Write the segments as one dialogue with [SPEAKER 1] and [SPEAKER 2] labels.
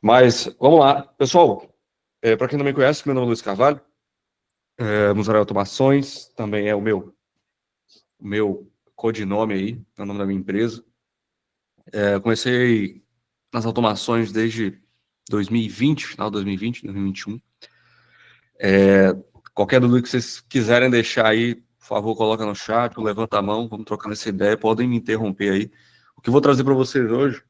[SPEAKER 1] Mas, vamos lá. Pessoal, para quem não me conhece, meu nome é Luiz Carvalho, Musaral Automações, também é o meu codinome aí, é o nome da minha empresa. Comecei nas automações desde 2020, final de 2020, 2021. Qualquer dúvida que vocês quiserem deixar aí, por favor, coloca no chat, ou levanta a mão, vamos trocando essa ideia, podem me interromper aí. O que eu vou trazer para vocês hoje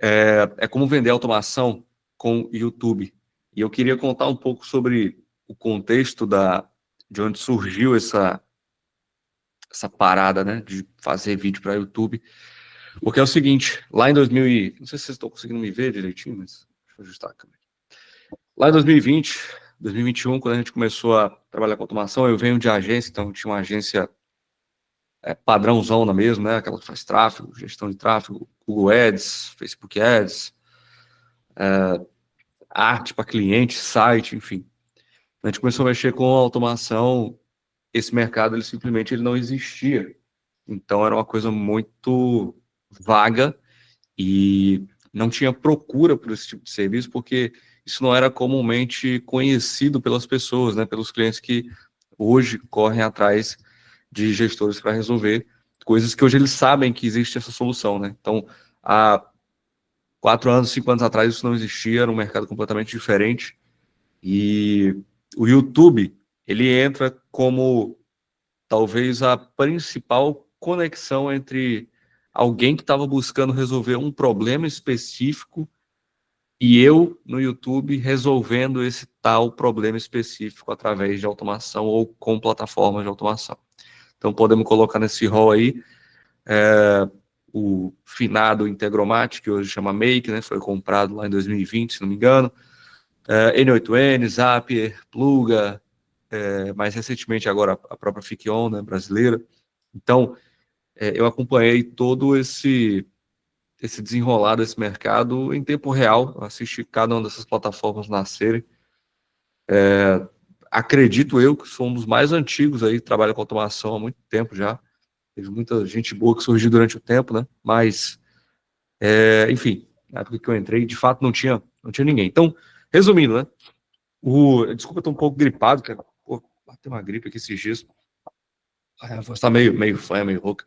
[SPEAKER 1] é como vender automação com YouTube. E eu queria contar um pouco sobre o contexto de onde surgiu essa parada, né, de fazer vídeo para YouTube. Porque é o seguinte, lá em 2000 não sei se vocês estão conseguindo me ver direitinho, mas deixa eu ajustar a câmera. Lá em 2020, 2021, quando a gente começou a trabalhar com automação, eu venho de agência, então tinha uma agência padrãozão na mesmo, né, aquela que faz tráfego, gestão de tráfego, Google Ads, Facebook Ads, arte para cliente, site, enfim. A gente começou a mexer com automação, esse mercado ele simplesmente não existia. Então era uma coisa muito vaga e não tinha procura por esse tipo de serviço, porque isso não era comumente conhecido pelas pessoas, né, pelos clientes que hoje correm atrás de gestores para resolver coisas que hoje eles sabem que existe essa solução, né? Então, há 4 anos, 5 anos atrás isso não existia, era um mercado completamente diferente. E o YouTube, ele entra como talvez a principal conexão entre alguém que estava buscando resolver um problema específico e eu, no YouTube, resolvendo esse tal problema específico através de automação ou com plataformas de automação. Então, podemos colocar nesse rol aí o finado Integromat, que hoje chama Make, né? Foi comprado lá em 2020, se não me engano. N8N, Zapier, Pluga, mais recentemente agora a própria Fikion, né, brasileira. Então, eu acompanhei todo esse desenrolar desse mercado em tempo real, assisti cada uma dessas plataformas nascerem. Acredito eu que sou um dos mais antigos aí, trabalho com automação há muito tempo já. Teve muita gente boa que surgiu durante o tempo, né? Mas, enfim, na época que eu entrei, de fato não tinha ninguém. Então, resumindo, né? Desculpa, eu tô um pouco gripado, cara. Pô, bateu uma gripe aqui esses dias. A voz tá meio fanha, meio rouca.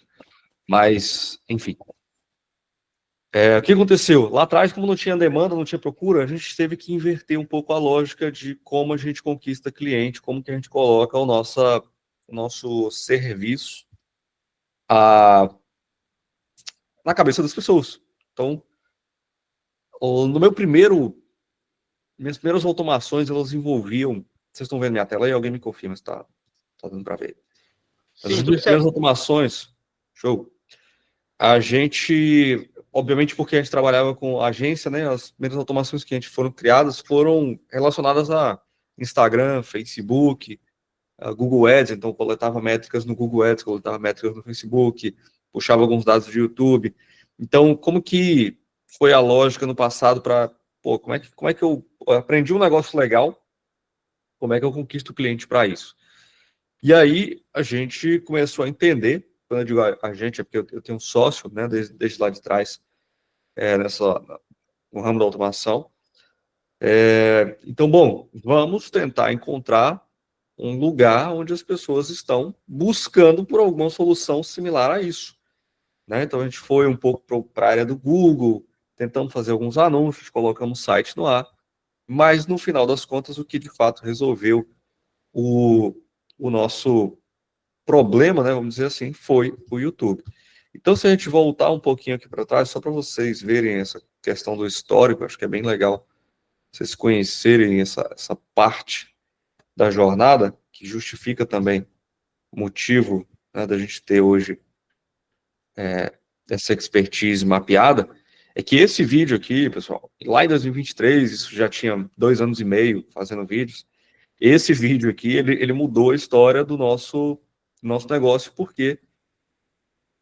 [SPEAKER 1] Mas, enfim. O que aconteceu? Lá atrás, como não tinha demanda, não tinha procura, a gente teve que inverter um pouco a lógica de como a gente conquista cliente, como que a gente coloca o nosso serviço na cabeça das pessoas. Então, no minhas primeiras automações, elas envolviam... Vocês estão vendo minha tela aí? Alguém me confirma se tá dando para ver. As
[SPEAKER 2] Sim, tudo
[SPEAKER 1] minhas primeiras
[SPEAKER 2] certo.
[SPEAKER 1] automações, show. A gente, obviamente, porque a gente trabalhava com agência, né? As primeiras automações que a gente foram criadas foram relacionadas a Instagram, Facebook, a Google Ads. Então, coletava métricas no Google Ads, coletava métricas no Facebook, puxava alguns dados de YouTube. Então, como que foi a lógica no passado para, pô, como é que eu aprendi um negócio legal? Como é que eu conquisto o cliente para isso? E aí a gente começou a entender, quando eu digo a gente, é porque eu tenho um sócio, né, desde lá de trás, no ramo da automação. Então, bom, vamos tentar encontrar um lugar onde as pessoas estão buscando por alguma solução similar a isso, né? Então a gente foi um pouco para a área do Google, tentamos fazer alguns anúncios, colocamos o site no ar, mas no final das contas o que de fato resolveu o, o nosso problema, né, vamos dizer assim, foi o YouTube. Então, se a gente voltar um pouquinho aqui para trás, só para vocês verem essa questão do histórico, acho que é bem legal vocês conhecerem essa parte da jornada, que justifica também o motivo, né, da gente ter hoje essa expertise mapeada, é que esse vídeo aqui, pessoal, lá em 2023, isso já tinha 2 anos e meio fazendo vídeos, esse vídeo aqui, ele mudou a história do nosso negócio, porque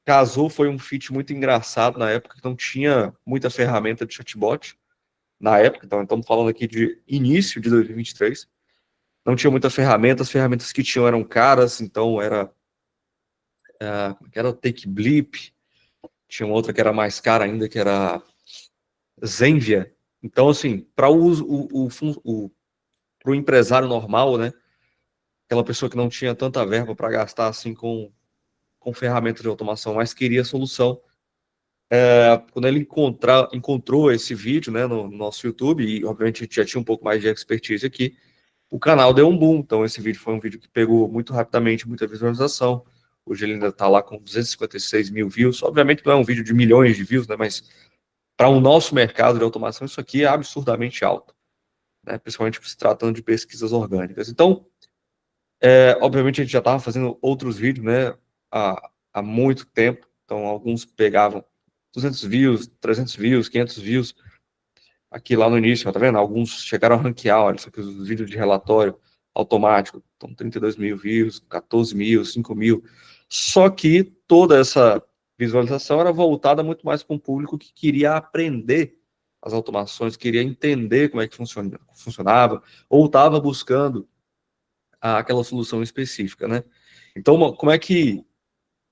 [SPEAKER 1] casou, foi um fit muito engraçado na época, que não tinha muita ferramenta de chatbot na época, então estamos falando aqui de início de 2023, não tinha muita ferramenta, as ferramentas que tinham eram caras, então era o TakeBlip, tinha uma outra que era mais cara ainda, que era Zenvia, Então, assim, para o empresário normal, né, aquela pessoa que não tinha tanta verba para gastar assim com ferramentas de automação, mas queria solução, quando ele encontrou esse vídeo, né, no nosso YouTube, e obviamente a gente já tinha um pouco mais de expertise aqui, o canal deu um boom. Então esse vídeo foi um vídeo que pegou muito rapidamente, muita visualização. Hoje ele ainda está lá com 256 mil views. Obviamente não é um vídeo de milhões de views, né, mas para o nosso mercado de automação isso aqui é absurdamente alto, né, principalmente se tratando de pesquisas orgânicas. Então, obviamente a gente já estava fazendo outros vídeos, né, há muito tempo. Então alguns pegavam 200 views, 300 views, 500 views. Aqui lá no início, tá vendo? Alguns chegaram a ranquear, olha, isso aqui, os vídeos de relatório automático, então 32 mil views, 14 mil, 5 mil. Só que toda essa visualização era voltada muito mais para um público que queria aprender as automações, queria entender como é que funcionava, ou estava buscando aquela solução específica, né? Então, como é que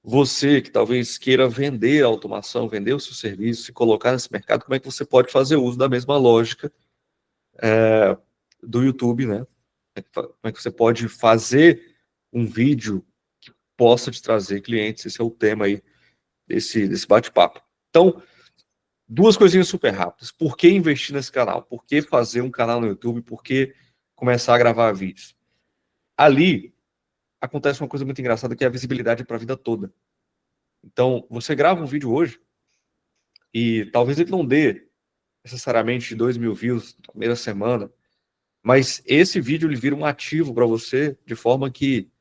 [SPEAKER 1] você que talvez queira vender a automação, vender o seu serviço, se colocar nesse mercado, como é que você pode fazer uso da mesma lógica do YouTube, né? Como é que você pode fazer um vídeo que possa te trazer clientes? Esse é o tema aí desse bate-papo. Então, duas coisinhas super rápidas. Por que investir nesse canal? Por que fazer um canal no YouTube? Por que começar a gravar vídeos? Ali acontece uma coisa muito engraçada, que é a visibilidade para a vida toda. Então, você grava um vídeo hoje e talvez ele não dê necessariamente 2 mil views na primeira semana, mas esse vídeo ele vira um ativo para você, de forma que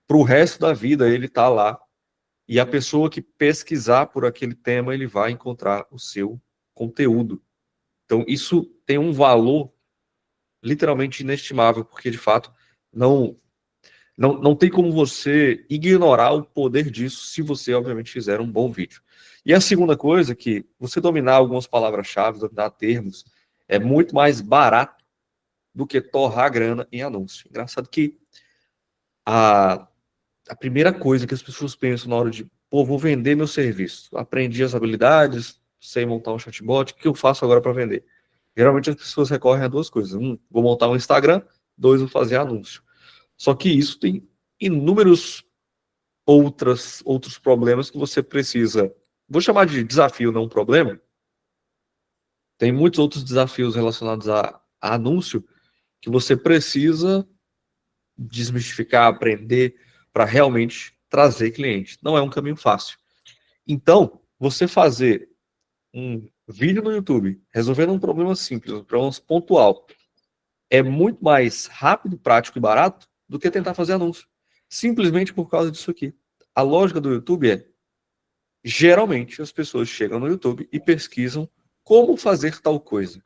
[SPEAKER 1] para o resto da vida ele está lá, e a pessoa que pesquisar por aquele tema, ele vai encontrar o seu conteúdo. Então isso tem um valor literalmente inestimável, porque de fato não tem como você ignorar o poder disso, se você obviamente fizer um bom vídeo. E a segunda coisa é que você dominar algumas palavras-chave, dominar termos, é muito mais barato do que torrar grana em anúncio. Engraçado que a, a primeira coisa que as pessoas pensam na hora de, pô, vou vender meu serviço, aprendi as habilidades, sei montar um chatbot, o que eu faço agora para vender? Geralmente as pessoas recorrem a duas coisas. Um, vou montar um Instagram, dois, vou fazer anúncio. Só que isso tem inúmeros outros problemas que você precisa. Vou chamar de desafio, não problema. Tem muitos outros desafios relacionados a anúncio que você precisa desmistificar, aprender para realmente trazer cliente. Não é um caminho fácil. Então, você fazer um vídeo no YouTube resolvendo um problema simples, um problema pontual, é muito mais rápido, prático e barato do que tentar fazer anúncio. Simplesmente por causa disso aqui. A lógica do YouTube é, geralmente as pessoas chegam no YouTube e pesquisam como fazer tal coisa,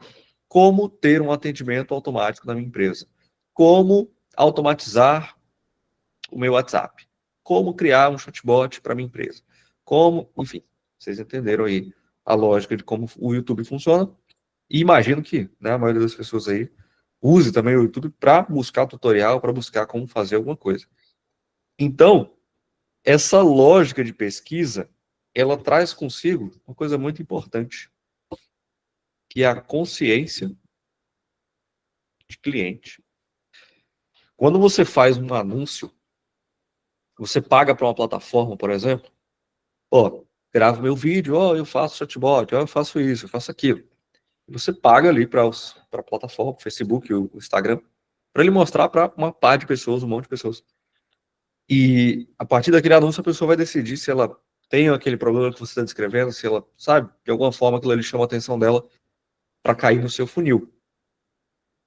[SPEAKER 1] como ter um atendimento automático na minha empresa, como automatizar o meu WhatsApp, como criar um chatbot para minha empresa, como, enfim, vocês entenderam aí a lógica de como o YouTube funciona. E imagino que, né, a maioria das pessoas aí use também o YouTube para buscar tutorial, para buscar como fazer alguma coisa. Então, essa lógica de pesquisa, ela traz consigo uma coisa muito importante, que é a consciência de cliente. Quando você faz um anúncio, você paga para uma plataforma, por exemplo, ó, gravo meu vídeo, ó, eu faço chatbot, ó, eu faço isso, eu faço aquilo. Você paga ali para a plataforma, o Facebook, o Instagram, para ele mostrar para uma par de pessoas, um monte de pessoas. E a partir daquele anúncio, a pessoa vai decidir se ela tem aquele problema que você está descrevendo, se ela, sabe, de alguma forma aquilo ali chama a atenção dela para cair no seu funil.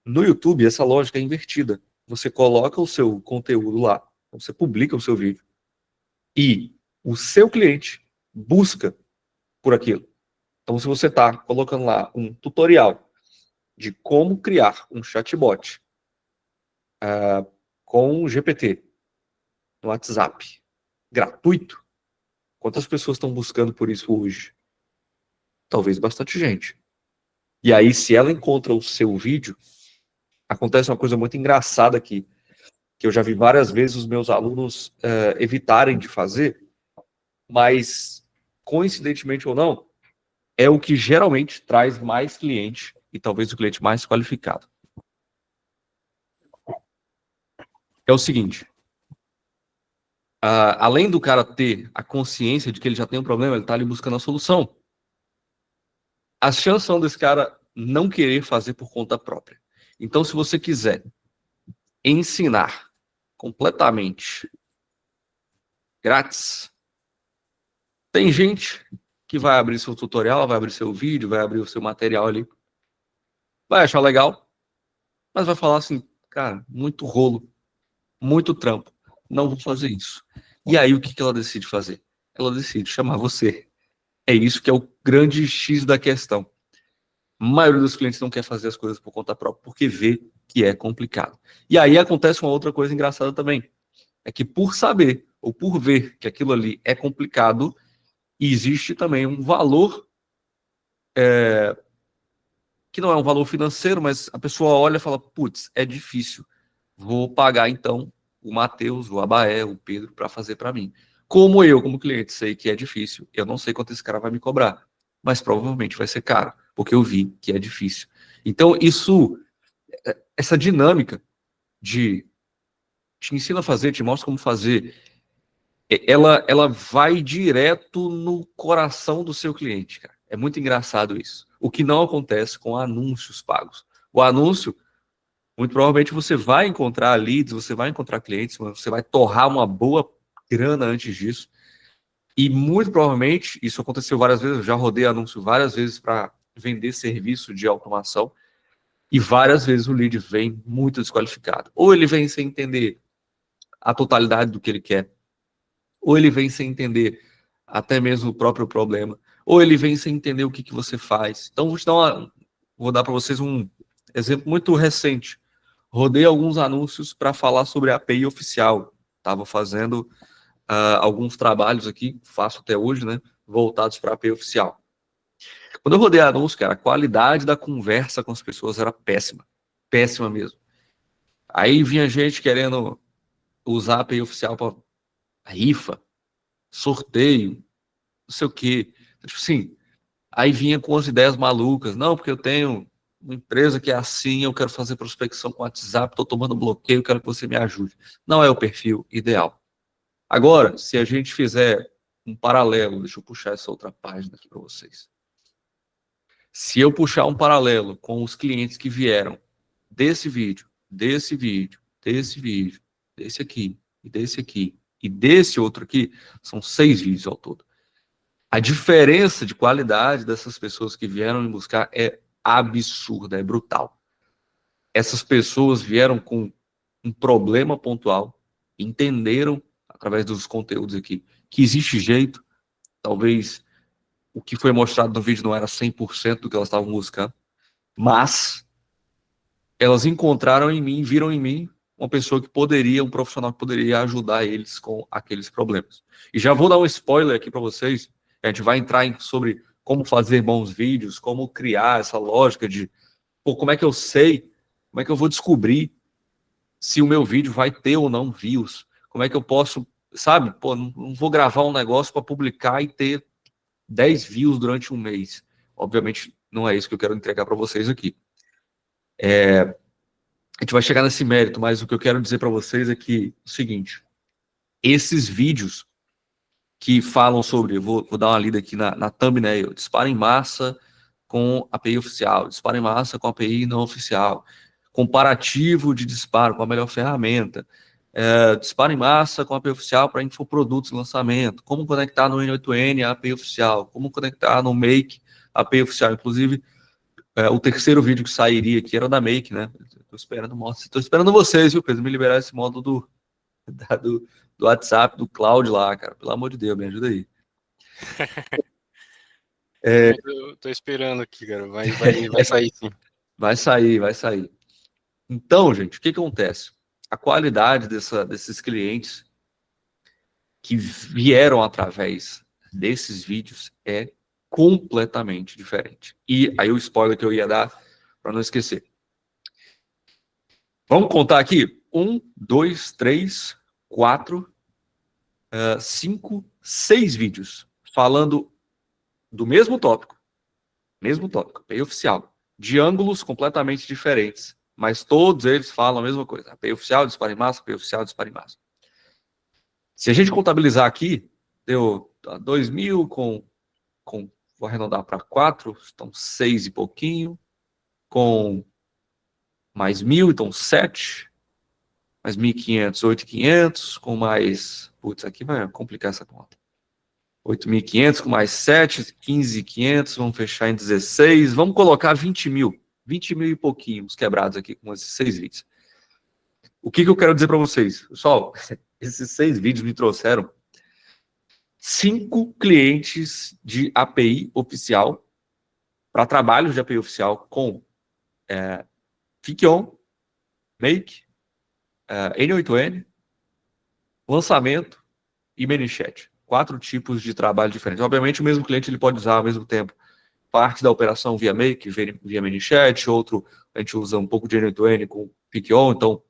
[SPEAKER 1] No YouTube, essa lógica é invertida. Você coloca o seu conteúdo lá, você publica o seu vídeo, e o seu cliente busca por aquilo. Então, se você está colocando lá um tutorial de como criar um chatbot com o GPT no WhatsApp, gratuito, quantas pessoas estão buscando por isso hoje? Talvez bastante gente. E aí, se ela encontra o seu vídeo, acontece uma coisa muito engraçada aqui, que eu já vi várias vezes os meus alunos evitarem de fazer, mas, coincidentemente ou não, é o que geralmente traz mais cliente e talvez o cliente mais qualificado. É o seguinte, além do cara ter a consciência de que ele já tem um problema, ele está ali buscando a solução, as chances são desse cara não querer fazer por conta própria. Então, se você quiser ensinar completamente grátis, tem gente que vai abrir seu tutorial, vai abrir seu vídeo, vai abrir o seu material ali, vai achar legal, mas vai falar assim, cara, muito rolo, muito trampo, não vou fazer isso. E aí o que ela decide fazer? Ela decide chamar você. É isso que é o grande X da questão. A maioria dos clientes não quer fazer as coisas por conta própria, porque vê que é complicado. E aí acontece uma outra coisa engraçada também, é que por saber, ou por ver que aquilo ali é complicado, existe também um valor, que não é um valor financeiro, mas a pessoa olha e fala, putz, é difícil, vou pagar então o Matheus, o Abaé, o Pedro para fazer para mim. Como eu, como cliente, sei que é difícil, eu não sei quanto esse cara vai me cobrar, mas provavelmente vai ser caro, porque eu vi que é difícil. Então, essa dinâmica de te ensina a fazer, te mostra como fazer, ela vai direto no coração do seu cliente, cara. É muito engraçado isso. O que não acontece com anúncios pagos. O anúncio, muito provavelmente você vai encontrar leads, você vai encontrar clientes, você vai torrar uma boa grana antes disso. E muito provavelmente, isso aconteceu várias vezes, eu já rodei anúncio várias vezes para vender serviço de automação, e várias vezes o lead vem muito desqualificado. Ou ele vem sem entender a totalidade do que ele quer, ou ele vem sem entender até mesmo o próprio problema, ou ele vem sem entender o que você faz. Então, vou dar para vocês um exemplo muito recente. Rodei alguns anúncios para falar sobre a API oficial. Estava fazendo alguns trabalhos aqui, faço até hoje, né, voltados para a API oficial. Quando eu rodei anúncio, cara, a qualidade da conversa com as pessoas era péssima. Péssima mesmo. Aí vinha gente querendo usar a API oficial para rifa, sorteio, não sei o quê. Tipo assim, aí vinha com as ideias malucas. Não, porque eu tenho uma empresa que é assim, eu quero fazer prospecção com WhatsApp, estou tomando bloqueio, quero que você me ajude. Não é o perfil ideal. Agora, se a gente fizer um paralelo, deixa eu puxar essa outra página aqui para vocês. Se eu puxar um paralelo com os clientes que vieram desse vídeo, desse vídeo, desse vídeo, desse aqui, e desse aqui, e desse outro aqui, são 6 vídeos ao todo. A diferença de qualidade dessas pessoas que vieram me buscar é absurda, é brutal. Essas pessoas vieram com um problema pontual, entenderam, através dos conteúdos aqui, que existe jeito, talvez o que foi mostrado no vídeo não era 100% do que elas estavam buscando, mas elas encontraram em mim, viram em mim uma pessoa que poderia, um profissional que poderia ajudar eles com aqueles problemas. E já vou dar um spoiler aqui para vocês, a gente vai entrar sobre como fazer bons vídeos, como criar essa lógica de, pô, como é que eu sei, como é que eu vou descobrir se o meu vídeo vai ter ou não views, como é que eu posso, sabe, pô, não vou gravar um negócio para publicar e ter 10 views durante um mês. Obviamente, não é isso que eu quero entregar para vocês aqui. A gente vai chegar nesse mérito, mas o que eu quero dizer para vocês é que o seguinte, esses vídeos que falam sobre, vou dar uma lida aqui na thumbnail, disparo em massa com API oficial, disparo em massa com API não oficial, comparativo de disparo com a melhor ferramenta, disparo em massa com a API oficial para infoprodutos lançamento, como conectar no N8N a API oficial, como conectar no Make a API oficial, inclusive o terceiro vídeo que sairia aqui era da Make, né? Tô esperando vocês, viu, Pedro, me liberar esse módulo do WhatsApp, do Cloud lá, cara. Pelo amor de Deus, me ajuda aí.
[SPEAKER 2] Eu tô esperando aqui, cara. Vai sair sim.
[SPEAKER 1] Vai sair. Então, gente, o que acontece? A qualidade desses clientes que vieram através desses vídeos é completamente diferente. E aí o spoiler que eu ia dar, para não esquecer. Vamos contar aqui? 1, 2, 3, 4, 5, 6 vídeos falando do mesmo tópico, API oficial. de ângulos completamente diferentes, mas todos eles falam a mesma coisa. API oficial, dispara em massa, API oficial, dispara em massa. Se a gente contabilizar aqui, deu 2.000 vou arredondar para 4, então 6 e pouquinho, com mais 1.000, então 7, mais 1.500, 8.500, com mais, putz, aqui vai complicar essa conta. 8.500 com mais 7, 15.500, vamos fechar em 16, vamos colocar 20.000, 20.000 e pouquinhos quebrados aqui com esses 6 vídeos. O que eu quero dizer para vocês? Pessoal, esses 6 vídeos me trouxeram 5 clientes de API oficial para trabalhos de API oficial com Fikion, Make, N8N, lançamento e ManyChat. 4 tipos de trabalho diferentes. Obviamente, o mesmo cliente ele pode usar ao mesmo tempo parte da operação via Make, via ManyChat, outro a gente usa um pouco de N8N com Fikion, então,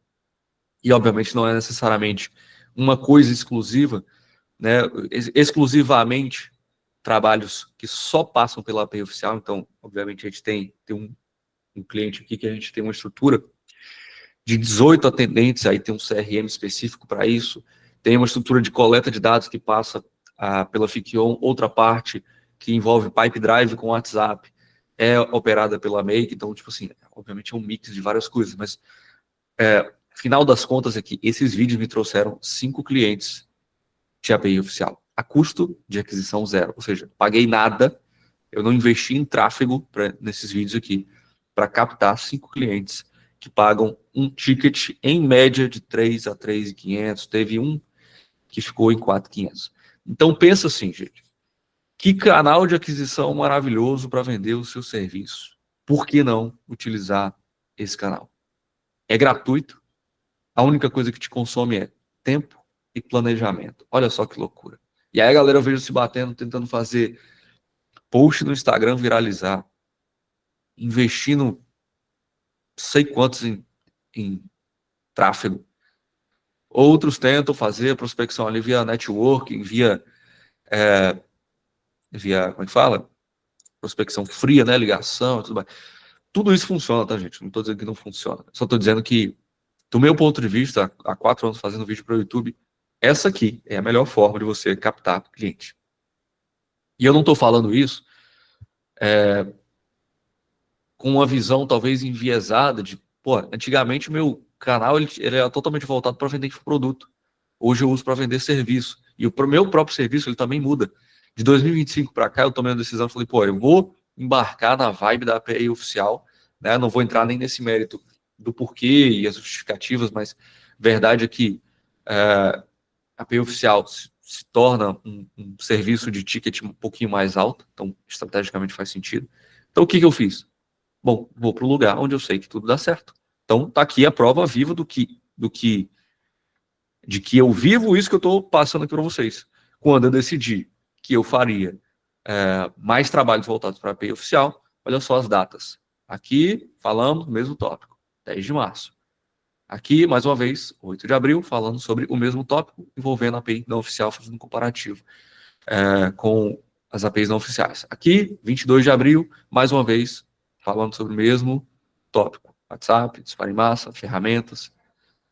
[SPEAKER 1] e obviamente não é necessariamente uma coisa exclusiva, né, exclusivamente trabalhos que só passam pela API oficial, então, obviamente, a gente tem um cliente aqui que a gente tem uma estrutura de 18 atendentes, aí tem um CRM específico para isso, tem uma estrutura de coleta de dados que passa pela Fikion, outra parte que envolve Pipe Drive com WhatsApp, é operada pela Make, então, tipo assim, obviamente é um mix de várias coisas, mas final das contas aqui, esses vídeos me trouxeram 5 clientes de API oficial, a custo de aquisição zero, ou seja, paguei nada, eu não investi em tráfego nesses vídeos aqui, para captar 5 clientes que pagam um ticket em média de 3 a 3.500, teve um que ficou em 4.500. Então pensa assim, gente, que canal de aquisição maravilhoso para vender o seu serviço. Por que não utilizar esse canal? É gratuito, a única coisa que te consome é tempo e planejamento. Olha só que loucura. E aí a galera eu vejo se batendo, tentando fazer post no Instagram viralizar, investindo não sei quantos em tráfego. Outros tentam fazer a prospecção ali via networking, via como é que fala? Prospecção fria, né? Ligação e tudo mais. Tudo isso funciona, tá, gente? Não estou dizendo que não funciona. Só estou dizendo que, do meu ponto de vista, há 4 anos fazendo vídeo para o YouTube, essa aqui é a melhor forma de você captar cliente. E eu não estou falando isso com uma visão talvez enviesada de, pô, antigamente o meu canal ele era totalmente voltado para vender produto. Hoje eu uso para vender serviço. E o meu próprio serviço ele também muda. De 2025 para cá eu tomei uma decisão, falei, pô, eu vou embarcar na vibe da API oficial, né? Não vou entrar nem nesse mérito do porquê e as justificativas, mas verdade é que a API oficial se torna um serviço de ticket um pouquinho mais alto, então estrategicamente faz sentido. Então o que eu fiz? Bom, vou para o lugar onde eu sei que tudo dá certo. Então tá aqui a prova viva de que eu vivo isso que eu estou passando aqui para vocês. Quando eu decidi que eu faria mais trabalhos voltados para a API oficial, olha só as datas. Aqui, falamos do mesmo tópico, 10 de março. Aqui, mais uma vez, 8 de abril, falando sobre o mesmo tópico, envolvendo a API não oficial, fazendo um comparativo com as APIs não oficiais. Aqui, 22 de abril, mais uma vez, falando sobre o mesmo tópico. WhatsApp, disparo em massa, ferramentas.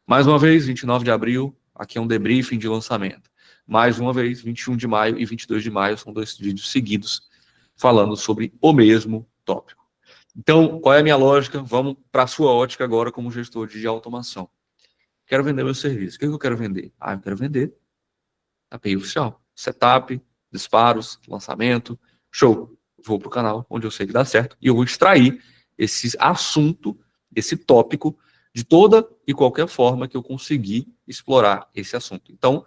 [SPEAKER 1] Mais uma vez, 29 de abril, aqui é um debriefing de lançamento. Mais uma vez, 21 de maio e 22 de maio, são 2 vídeos seguidos falando sobre o mesmo tópico. Então, qual é a minha lógica? Vamos para a sua ótica agora como gestor de automação. Quero vender meu serviço. O que eu quero vender? Eu quero vender API oficial. Setup, disparos, lançamento, show. Vou para o canal onde eu sei que dá certo e eu vou extrair esse assunto, esse tópico, de toda e qualquer forma que eu conseguir explorar esse assunto. Então,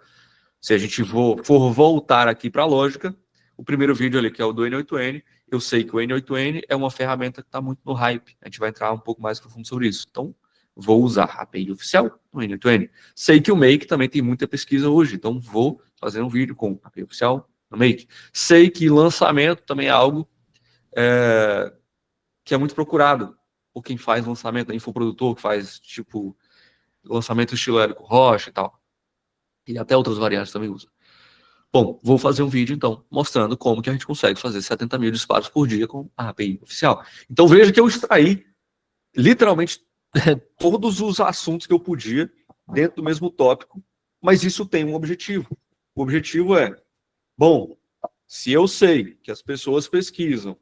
[SPEAKER 1] se a gente for voltar aqui para a lógica, o primeiro vídeo ali, que é o do N8N, eu sei que o N8N é uma ferramenta que está muito no hype. A gente vai entrar um pouco mais profundo sobre isso. Então, vou usar a API oficial no N8N. Sei que o Make também tem muita pesquisa hoje, então vou fazer um vídeo com a API oficial no Make. Sei que lançamento também é algo que é muito procurado por quem faz lançamento, infoprodutor, que faz, tipo, lançamento estilo Érico Rocha e tal. E até outras variantes também usa. Bom, vou fazer um vídeo, então, mostrando como que a gente consegue fazer 70 mil disparos por dia com a API oficial. Então, veja que eu extraí, literalmente, todos os assuntos que eu podia dentro do mesmo tópico, mas isso tem um objetivo. O objetivo é, bom, se eu sei que as pessoas pesquisam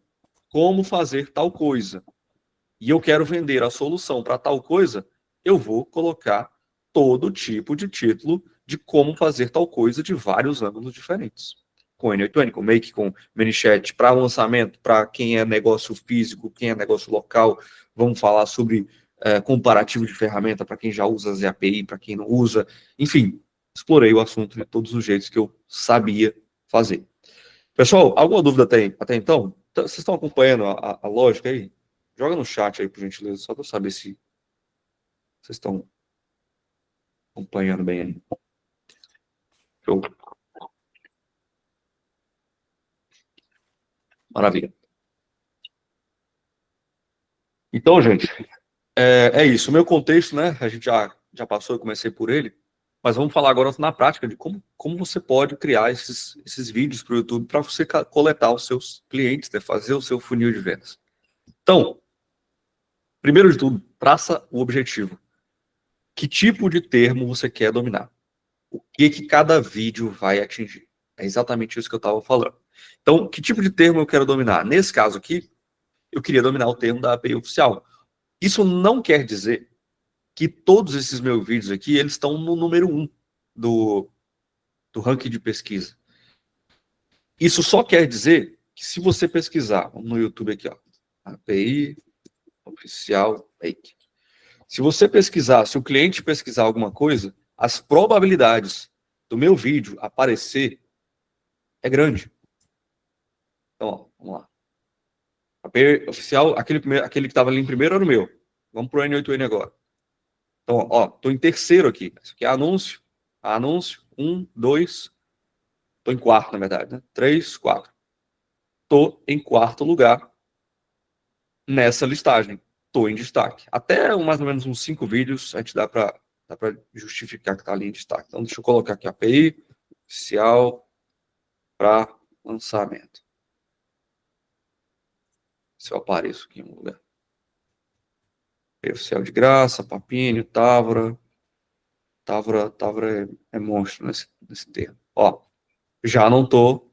[SPEAKER 1] como fazer tal coisa e eu quero vender a solução para tal coisa, eu vou colocar todo tipo de título de como fazer tal coisa de vários ângulos diferentes. Com N8N, com Make, com ManyChat, para lançamento, para quem é negócio físico, quem é negócio local, vamos falar sobre comparativo de ferramenta para quem já usa as API, para quem não usa, enfim, explorei o assunto de todos os jeitos que eu sabia fazer. Pessoal, alguma dúvida até então? Vocês estão acompanhando a lógica aí? Joga no chat aí, por gentileza, só para eu saber se vocês estão acompanhando bem aí. Show. Maravilha. Então, gente, é isso. O meu contexto, né? A gente já passou, eu comecei por ele. Mas vamos falar agora na prática de como você pode criar esses vídeos para o YouTube para você coletar os seus clientes, né, fazer o seu funil de vendas. Então, primeiro de tudo, traça o objetivo. Que tipo de termo você quer dominar? O que cada vídeo vai atingir? É exatamente isso que eu estava falando. Então, que tipo de termo eu quero dominar? Nesse caso aqui, eu queria dominar o termo da API oficial. Isso não quer dizer que todos esses meus vídeos aqui, eles estão no número 1 do ranking de pesquisa. Isso só quer dizer que se você pesquisar no YouTube aqui, ó, API oficial Make. Se você pesquisar, se o cliente pesquisar alguma coisa, as probabilidades do meu vídeo aparecer é grande. Então, ó, vamos lá. API oficial, aquele que estava ali em primeiro era o meu. Vamos para o N8N agora. Então, ó, estou em terceiro aqui. Isso aqui é anúncio. Anúncio. 1, 2. Estou em quarto, na verdade, né? 3, 4. Estou em quarto lugar nessa listagem. Estou em destaque. Até mais ou menos uns 5 vídeos a gente dá para justificar que está ali em destaque. Então, deixa eu colocar aqui a API oficial para lançamento. Se eu apareço aqui em um lugar. API oficial de graça, Papinho, Távora. Távora é monstro nesse termo. Ó, já não tô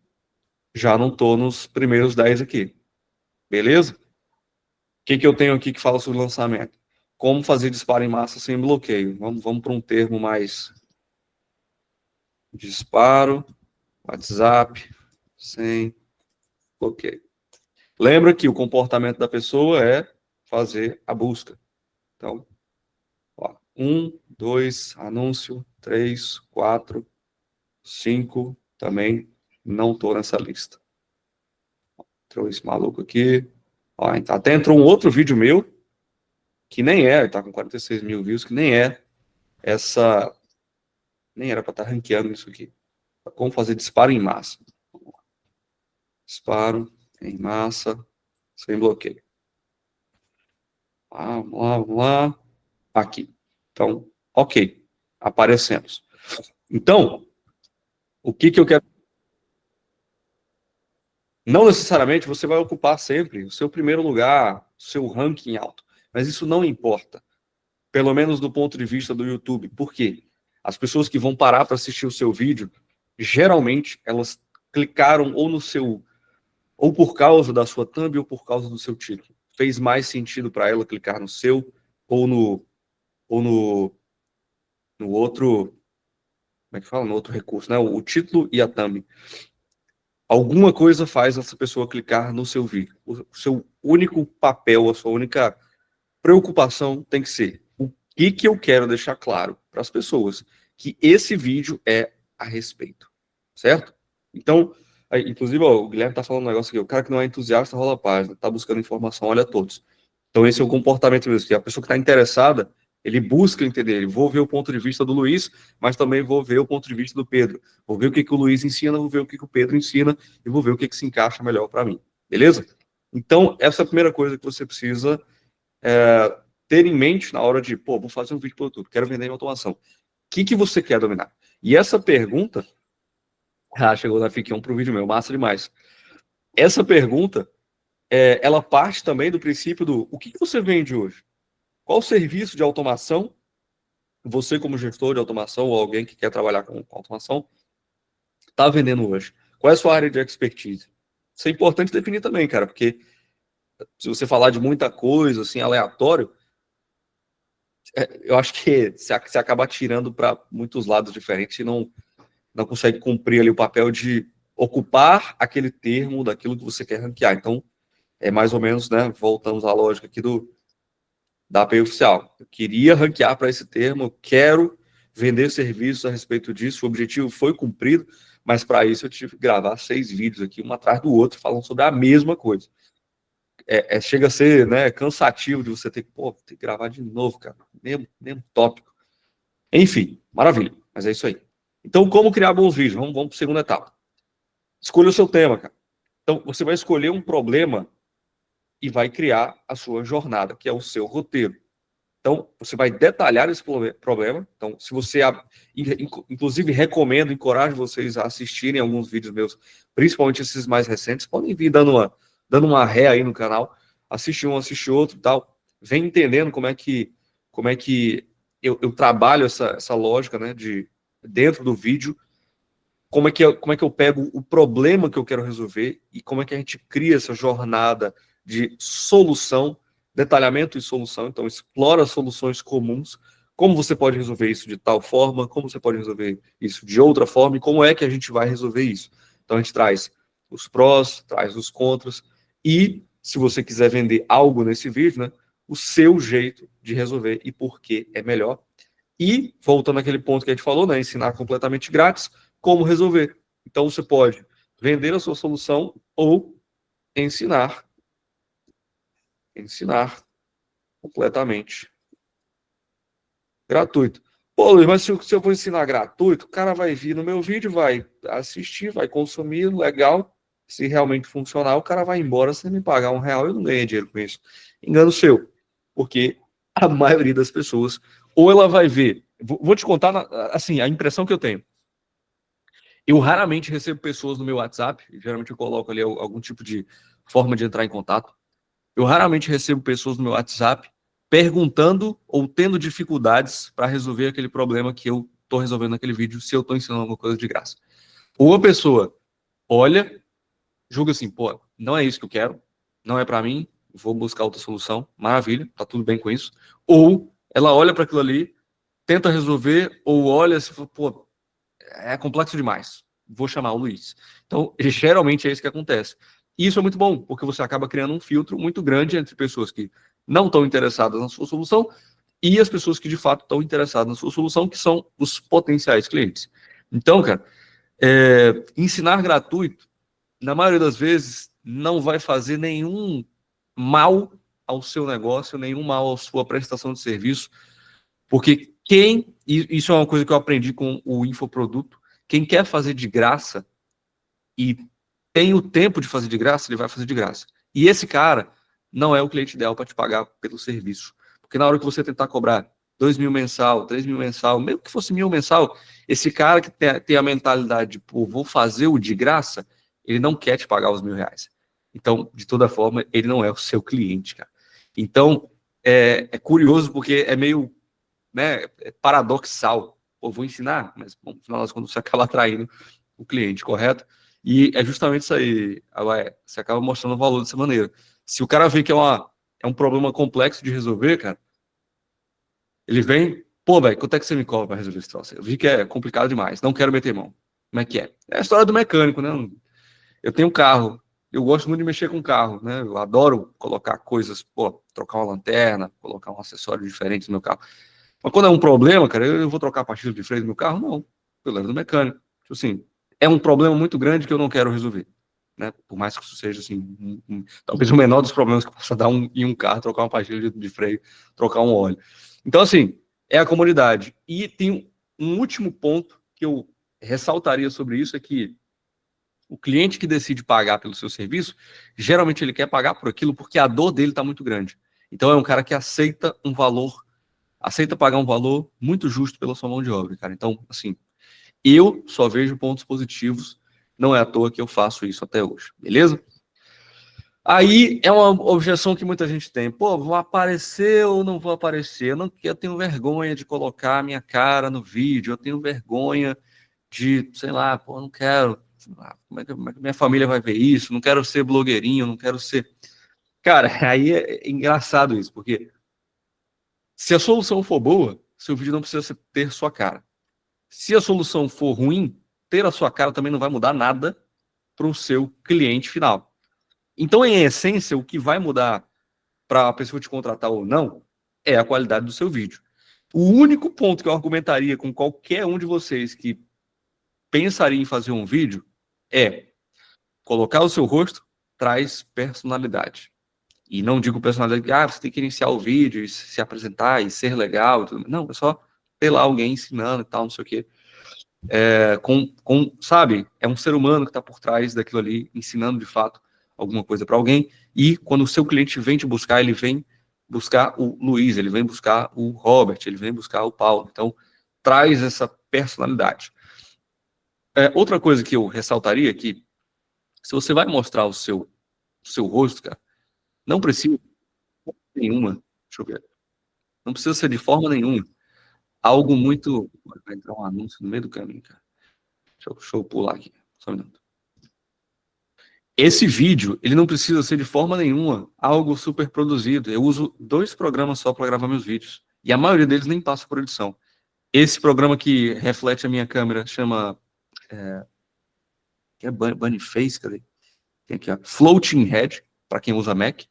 [SPEAKER 1] nos primeiros 10 aqui. Beleza? O que eu tenho aqui que fala sobre lançamento? Como fazer disparo em massa sem bloqueio. Vamos para um termo mais disparo, WhatsApp, sem bloqueio. Lembra que o comportamento da pessoa é fazer a busca. Então, ó, 1, 2, anúncio, 3, 4, 5, também não estou nessa lista. Entrou esse maluco aqui. Ó, até entrou um outro vídeo meu, que nem é, tá com 46 mil views, que nem é essa. Nem era para estar ranqueando isso aqui. Como fazer disparo em massa. Disparo em massa, sem bloqueio. Vamos lá. Aqui. Então, ok. Aparecemos. Então, o que eu quero. Não necessariamente você vai ocupar sempre o seu primeiro lugar, o seu ranking alto. Mas isso não importa. Pelo menos do ponto de vista do YouTube. Por quê? As pessoas que vão parar para assistir o seu vídeo, geralmente elas clicaram ou no seu, ou por causa da sua thumb ou por causa do seu título. Fez mais sentido para ela clicar no seu ou no outro, como é que fala? No outro recurso, né? O título e a thumb. Alguma coisa faz essa pessoa clicar no seu vídeo. O seu único papel, a sua única preocupação tem que ser o que eu quero deixar claro para as pessoas, que esse vídeo é a respeito, certo? Então, inclusive, ó, o Guilherme está falando um negócio aqui, o cara que não é entusiasta rola a página, está buscando informação, olha todos. Então, esse é o comportamento mesmo, que a pessoa que está interessada, ele busca entender, ele vou ver o ponto de vista do Luiz, mas também vou ver o ponto de vista do Pedro. Vou ver o que o Luiz ensina, vou ver o que o Pedro ensina, e vou ver o que se encaixa melhor para mim. Beleza? Então, essa é a primeira coisa que você precisa ter em mente na hora de, vou fazer um vídeo para o YouTube, quero vender em automação. O que você quer dominar? E essa pergunta, Ah, chegou na FIC1 para o vídeo meu, massa demais. Essa pergunta, ela parte também do princípio do o que você vende hoje? Qual serviço de automação, você como gestor de automação ou alguém que quer trabalhar com automação, está vendendo hoje? Qual é a sua área de expertise? Isso é importante definir também, cara, porque se você falar de muita coisa, assim, aleatório, eu acho que você acaba tirando para muitos lados diferentes e não consegue cumprir ali o papel de ocupar aquele termo daquilo que você quer ranquear. Então, é mais ou menos, né? Voltamos à lógica aqui da API oficial. Eu queria ranquear para esse termo, eu quero vender serviços a respeito disso, o objetivo foi cumprido, mas para isso eu tive que gravar 6 vídeos aqui, um atrás do outro, falando sobre a mesma coisa. Chega a ser, né, cansativo de você ter que gravar de novo, cara. Mesmo tópico. Enfim, maravilha. Mas é isso aí. Então, como criar bons vídeos? Vamos para a segunda etapa. Escolha o seu tema, cara. Então, você vai escolher um problema e vai criar a sua jornada, que é o seu roteiro. Então, você vai detalhar esse problema. Então, se você, inclusive, recomendo, encorajo vocês a assistirem alguns vídeos meus, principalmente esses mais recentes, podem vir dando uma ré aí no canal, assiste um, assiste outro e tal. Vem entendendo como é que eu trabalho essa lógica, né, dentro do vídeo, como é que eu pego o problema que eu quero resolver e como é que a gente cria essa jornada de solução, detalhamento e solução. Então, explora soluções comuns, como você pode resolver isso de tal forma, como você pode resolver isso de outra forma e como é que a gente vai resolver isso. Então, a gente traz os prós, traz os contras e, se você quiser vender algo nesse vídeo, né, o seu jeito de resolver e por que é melhor. E, voltando àquele ponto que a gente falou, né, ensinar completamente grátis, como resolver. Então, você pode vender a sua solução ou ensinar completamente gratuito. Pô, Luiz, mas se eu for ensinar gratuito, o cara vai vir no meu vídeo, vai assistir, vai consumir, legal. Se realmente funcionar, o cara vai embora sem me pagar R$ 1, eu não ganhei dinheiro com isso. Engano seu. Porque a maioria das pessoas, ou ela vai ver, vou te contar, assim, a impressão que eu tenho. Eu raramente recebo pessoas no meu WhatsApp, geralmente eu coloco ali algum tipo de forma de entrar em contato. Eu raramente recebo pessoas no meu WhatsApp perguntando ou tendo dificuldades para resolver aquele problema que eu estou resolvendo naquele vídeo, se eu estou ensinando alguma coisa de graça. Ou a pessoa olha, julga assim, pô, não é isso que eu quero, não é para mim, vou buscar outra solução, maravilha, tá tudo bem com isso. Ou ela olha para aquilo ali, tenta resolver, ou olha e fala, pô, é complexo demais, vou chamar o Luiz. Então, geralmente é isso que acontece. E isso é muito bom, porque você acaba criando um filtro muito grande entre pessoas que não estão interessadas na sua solução e as pessoas que de fato estão interessadas na sua solução, que são os potenciais clientes. Então, cara, ensinar gratuito, na maioria das vezes, não vai fazer nenhum mal ao seu negócio, nenhum mal à sua prestação de serviço, porque isso é uma coisa que eu aprendi com o infoproduto, quem quer fazer de graça e tem o tempo de fazer de graça, ele vai fazer de graça. E esse cara não é o cliente ideal para te pagar pelo serviço. Porque na hora que você tentar cobrar 2.000 mensal, 3.000 mensal, mesmo que fosse 1.000 mensal, esse cara que tem a mentalidade de, pô, vou fazer o de graça, ele não quer te pagar os R$ 1.000. Então, de toda forma, ele não é o seu cliente, cara. Então, é curioso porque é meio, né, paradoxal. Pô, vou ensinar, mas bom, no final das contas você acaba atraindo o cliente, correto? E é justamente isso aí, você acaba mostrando o valor dessa maneira. Se o cara vê que é um problema complexo de resolver, cara, ele vem, pô, velho, quanto é que você me cobra para resolver esse troço? Eu vi que é complicado demais, não quero meter mão. Como é que é? É a história do mecânico, né? Eu tenho um carro, eu gosto muito de mexer com carro, né? Eu adoro colocar coisas, pô, trocar uma lanterna, colocar um acessório diferente no meu carro. Mas quando é um problema, cara, eu vou trocar a pastilha de freio do meu carro? Não. Eu levo do mecânico. Tipo assim, é um problema muito grande que eu não quero resolver. Né? Por mais que isso seja, assim, talvez o menor dos problemas que possa dar em um carro, trocar uma pastilha de freio, trocar um óleo. Então, assim, é a comunidade. E tem um último ponto que eu ressaltaria sobre isso, é que o cliente que decide pagar pelo seu serviço, geralmente ele quer pagar por aquilo porque a dor dele está muito grande. Então, é um cara que aceita pagar um valor muito justo pela sua mão de obra, cara. Então, assim, eu só vejo pontos positivos Não é à toa que eu faço isso até hoje, beleza? Aí é uma objeção que muita gente tem. Pô, vou aparecer ou não vou aparecer? Eu tenho vergonha de colocar a minha cara no vídeo, eu tenho vergonha de, sei lá, pô, não quero. Como é que minha família vai ver isso? Não quero ser blogueirinho, não quero ser. Cara, aí é engraçado isso, porque se a solução for boa, seu vídeo não precisa ter sua cara. Se a solução for ruim, ter a sua cara também não vai mudar nada para o seu cliente final. Então, em essência, o que vai mudar para a pessoa te contratar ou não é a qualidade do seu vídeo. O único ponto que eu argumentaria com qualquer um de vocês que pensaria em fazer um vídeo é colocar o seu rosto traz personalidade. E não digo personalidade, você tem que iniciar o vídeo e se apresentar e ser legal. Não, é só ter lá alguém ensinando e tal, não sei o quê. Sabe, é um ser humano que está por trás daquilo ali, ensinando de fato alguma coisa para alguém. E quando o seu cliente vem te buscar, ele vem buscar o Luiz, ele vem buscar o Robert, ele vem buscar o Paulo. Então, traz essa personalidade. Outra coisa que eu ressaltaria é que, se você vai mostrar o seu rosto, cara, não precisa nenhuma. Deixa eu ver. Não precisa ser de forma nenhuma. Algo muito. Vai entrar um anúncio no meio do caminho, cara. Deixa eu pular aqui. Só um minuto. Esse vídeo, ele não precisa ser de forma nenhuma algo super produzido. Eu uso 2 programas só para gravar meus vídeos. E a maioria deles nem passa por edição. Esse programa que reflete a minha câmera chama. Que é Bunny Face, cadê? Tem aqui, ó. Floating Head, para quem usa Mac.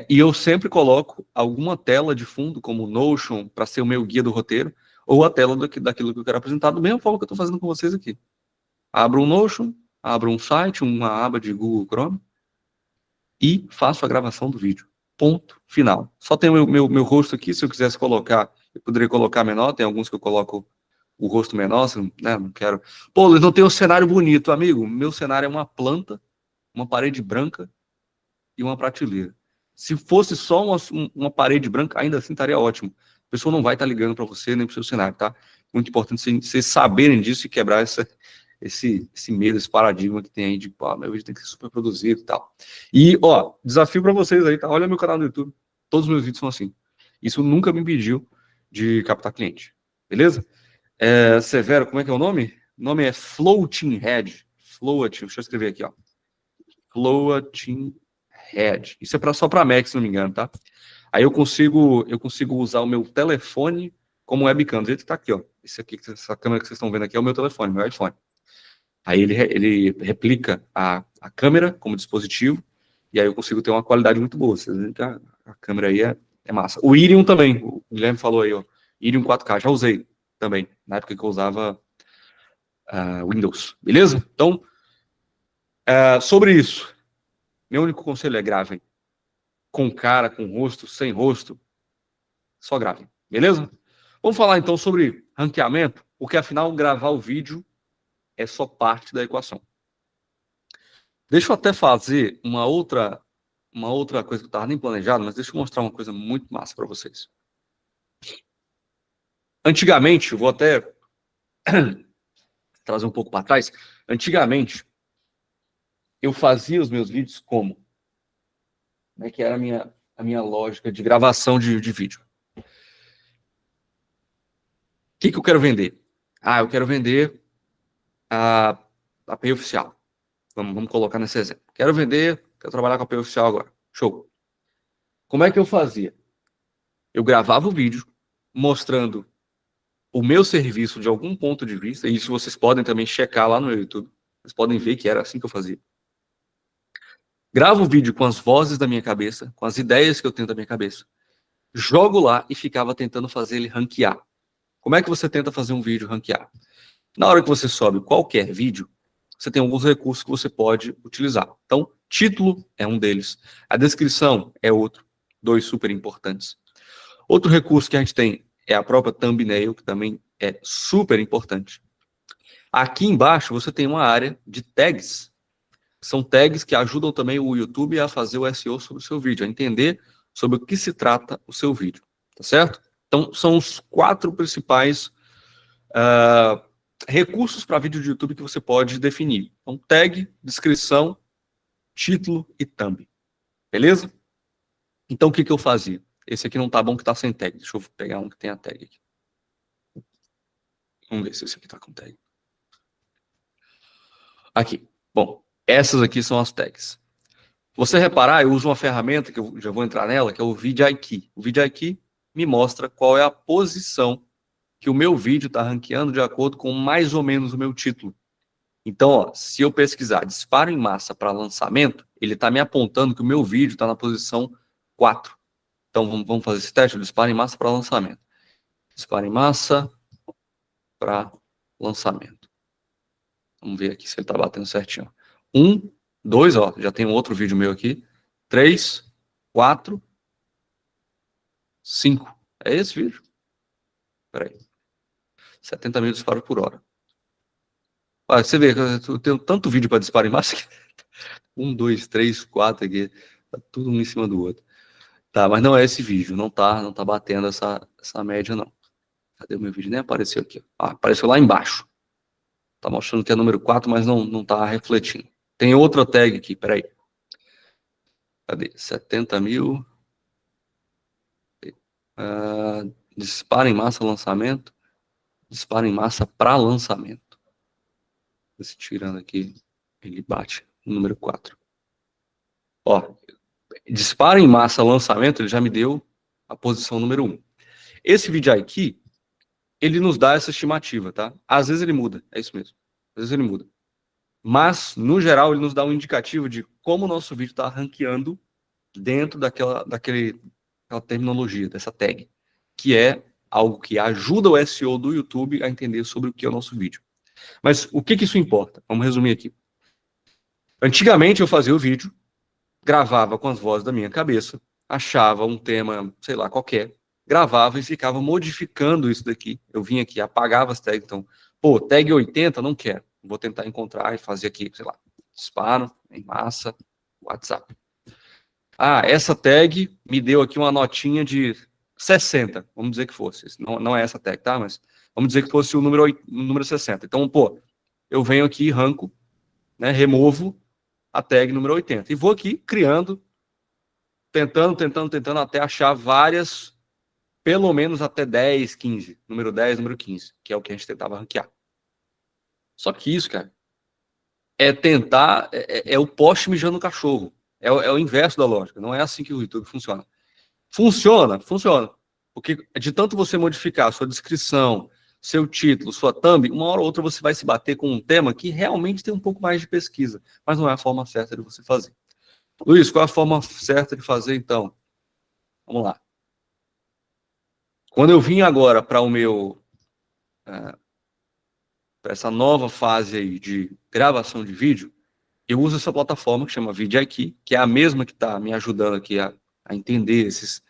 [SPEAKER 1] E eu sempre coloco alguma tela de fundo, como o Notion, para ser o meu guia do roteiro, ou a tela daquilo que eu quero apresentar, da mesma forma que eu estou fazendo com vocês aqui. Abro um Notion, abro um site, uma aba de Google Chrome, e faço a gravação do vídeo. Ponto final. Só tem o meu rosto aqui, se eu quisesse colocar, eu poderia colocar menor, tem alguns que eu coloco o rosto menor, né, não quero. Pô, Luiz, não tem um cenário bonito, amigo. Meu cenário é uma planta, uma parede branca e uma prateleira. Se fosse só uma parede branca, ainda assim estaria ótimo. A pessoa não vai estar ligando para você nem para o seu cenário, tá? Muito importante vocês saberem disso e quebrar esse medo, esse paradigma que tem aí de, pô, meu vídeo tem que ser super produzido e tal. E, ó, desafio para vocês aí, tá? Olha meu canal no YouTube. Todos os meus vídeos são assim. Isso nunca me impediu de captar cliente. Beleza? Severo, como é que é o nome? O nome é Floating Head. Floating, deixa eu escrever aqui, ó. Floating Head. Isso é só para Mac, se não me engano, tá? Aí eu consigo usar o meu telefone como webcam. Do jeito que tá aqui, ó. Essa câmera que vocês estão vendo aqui é o meu telefone, meu iPhone. Aí ele replica a câmera como dispositivo, e aí eu consigo ter uma qualidade muito boa. Vocês veem que a câmera aí é massa. O Irium também, o Guilherme falou aí, ó. Irium 4K, já usei também, na época que eu usava Windows. Beleza? Então, sobre isso, meu único conselho é gravem. Com cara, com rosto, sem rosto, só gravem. Beleza? Vamos falar então sobre ranqueamento, porque afinal gravar o vídeo é só parte da equação. Deixa eu até fazer uma outra coisa que eu estava nem planejado, mas deixa eu mostrar uma coisa muito massa para vocês. Antigamente, eu vou até trazer um pouco para trás. Antigamente, eu fazia os meus vídeos como? Como é que era a minha lógica de gravação de vídeo? O que eu quero vender? Eu quero vender a API oficial. Vamos colocar nesse exemplo. Quero trabalhar com a API oficial agora. Show. Como é que eu fazia? Eu gravava o vídeo mostrando o meu serviço de algum ponto de vista, e isso vocês podem também checar lá no meu YouTube. Vocês podem ver que era assim que eu fazia. Gravo o vídeo com as vozes da minha cabeça, com as ideias que eu tenho da minha cabeça. Jogo lá e ficava tentando fazer ele ranquear. Como é que você tenta fazer um vídeo ranquear? Na hora que você sobe qualquer vídeo, você tem alguns recursos que você pode utilizar. Então, título é um deles. A descrição é outro. 2 super importantes. Outro recurso que a gente tem é a própria thumbnail, que também é super importante. Aqui embaixo você tem uma área de tags. São tags que ajudam também o YouTube a fazer o SEO sobre o seu vídeo, a entender sobre o que se trata o seu vídeo. Tá certo? Então, são os 4 principais recursos para vídeo de YouTube que você pode definir. Então, tag, descrição, título e thumb. Beleza? Então, o que eu fazia? Esse aqui não tá bom que tá sem tag. Deixa eu pegar um que tem a tag aqui. Vamos ver se esse aqui tá com tag. Aqui. Bom, essas aqui são as tags. Você reparar, eu uso uma ferramenta, que eu já vou entrar nela, que é o VidIQ. O VidIQ me mostra qual é a posição que o meu vídeo está ranqueando de acordo com mais ou menos o meu título. Então, ó, se eu pesquisar disparo em massa para lançamento, ele está me apontando que o meu vídeo está na posição 4. Então, vamos fazer esse teste, disparo em massa para lançamento. Disparo em massa para lançamento. Vamos ver aqui se ele está batendo certinho. 1, 2, ó, já tem um outro vídeo meu aqui. 3, 4, 5. É esse vídeo? Espera aí. 70 mil disparos por hora. Ah, você vê, eu tenho tanto vídeo para disparo em massa que 1, 2, 3, 4 aqui. Tá tudo um em cima do outro. Tá, mas não é esse vídeo. Não tá batendo essa média, não. Cadê o meu vídeo? Nem apareceu aqui. Ah, apareceu lá embaixo. Tá mostrando que é número 4, mas não tá refletindo. Tem outra tag aqui, peraí. Cadê? 70 mil. Disparo em massa lançamento. Disparo em massa para lançamento. Se tirando aqui, ele bate no número 4. Ó, disparo em massa lançamento, ele já me deu a posição número 1. Esse VidIQ, ele nos dá essa estimativa, tá? Às vezes ele muda, é isso mesmo. Às vezes ele muda. Mas, no geral, ele nos dá um indicativo de como o nosso vídeo está ranqueando dentro daquela terminologia, dessa tag, que é algo que ajuda o SEO do YouTube a entender sobre o que é o nosso vídeo. Mas o que isso importa? Vamos resumir aqui. Antigamente eu fazia o vídeo, gravava com as vozes da minha cabeça, achava um tema, sei lá, qualquer, gravava e ficava modificando isso daqui. Eu vinha aqui, apagava as tags, então, pô, tag 80, não quero. Vou tentar encontrar e fazer aqui, sei lá, disparo, em massa, WhatsApp. Ah, essa tag me deu aqui uma notinha de 60, vamos dizer que fosse. Não é essa tag, tá? Mas vamos dizer que fosse o número 60. Então, pô, eu venho aqui, arranco, né, removo a tag número 80. E vou aqui criando, tentando, até achar várias, pelo menos até 10, 15. Número 10, número 15, que é o que a gente tentava ranquear. Só que isso, cara, é tentar, é o poste mijando no cachorro. É o inverso da lógica. Não é assim que o YouTube funciona. Funciona. Porque de tanto você modificar a sua descrição, seu título, sua thumb, uma hora ou outra você vai se bater com um tema que realmente tem um pouco mais de pesquisa, mas não é a forma certa de você fazer. Luiz, qual é a forma certa de fazer, então? Vamos lá. Quando eu vim agora para o meu... para essa nova fase aí de gravação de vídeo, eu uso essa plataforma que chama VidIQ, que é a mesma que está me ajudando aqui a entender esse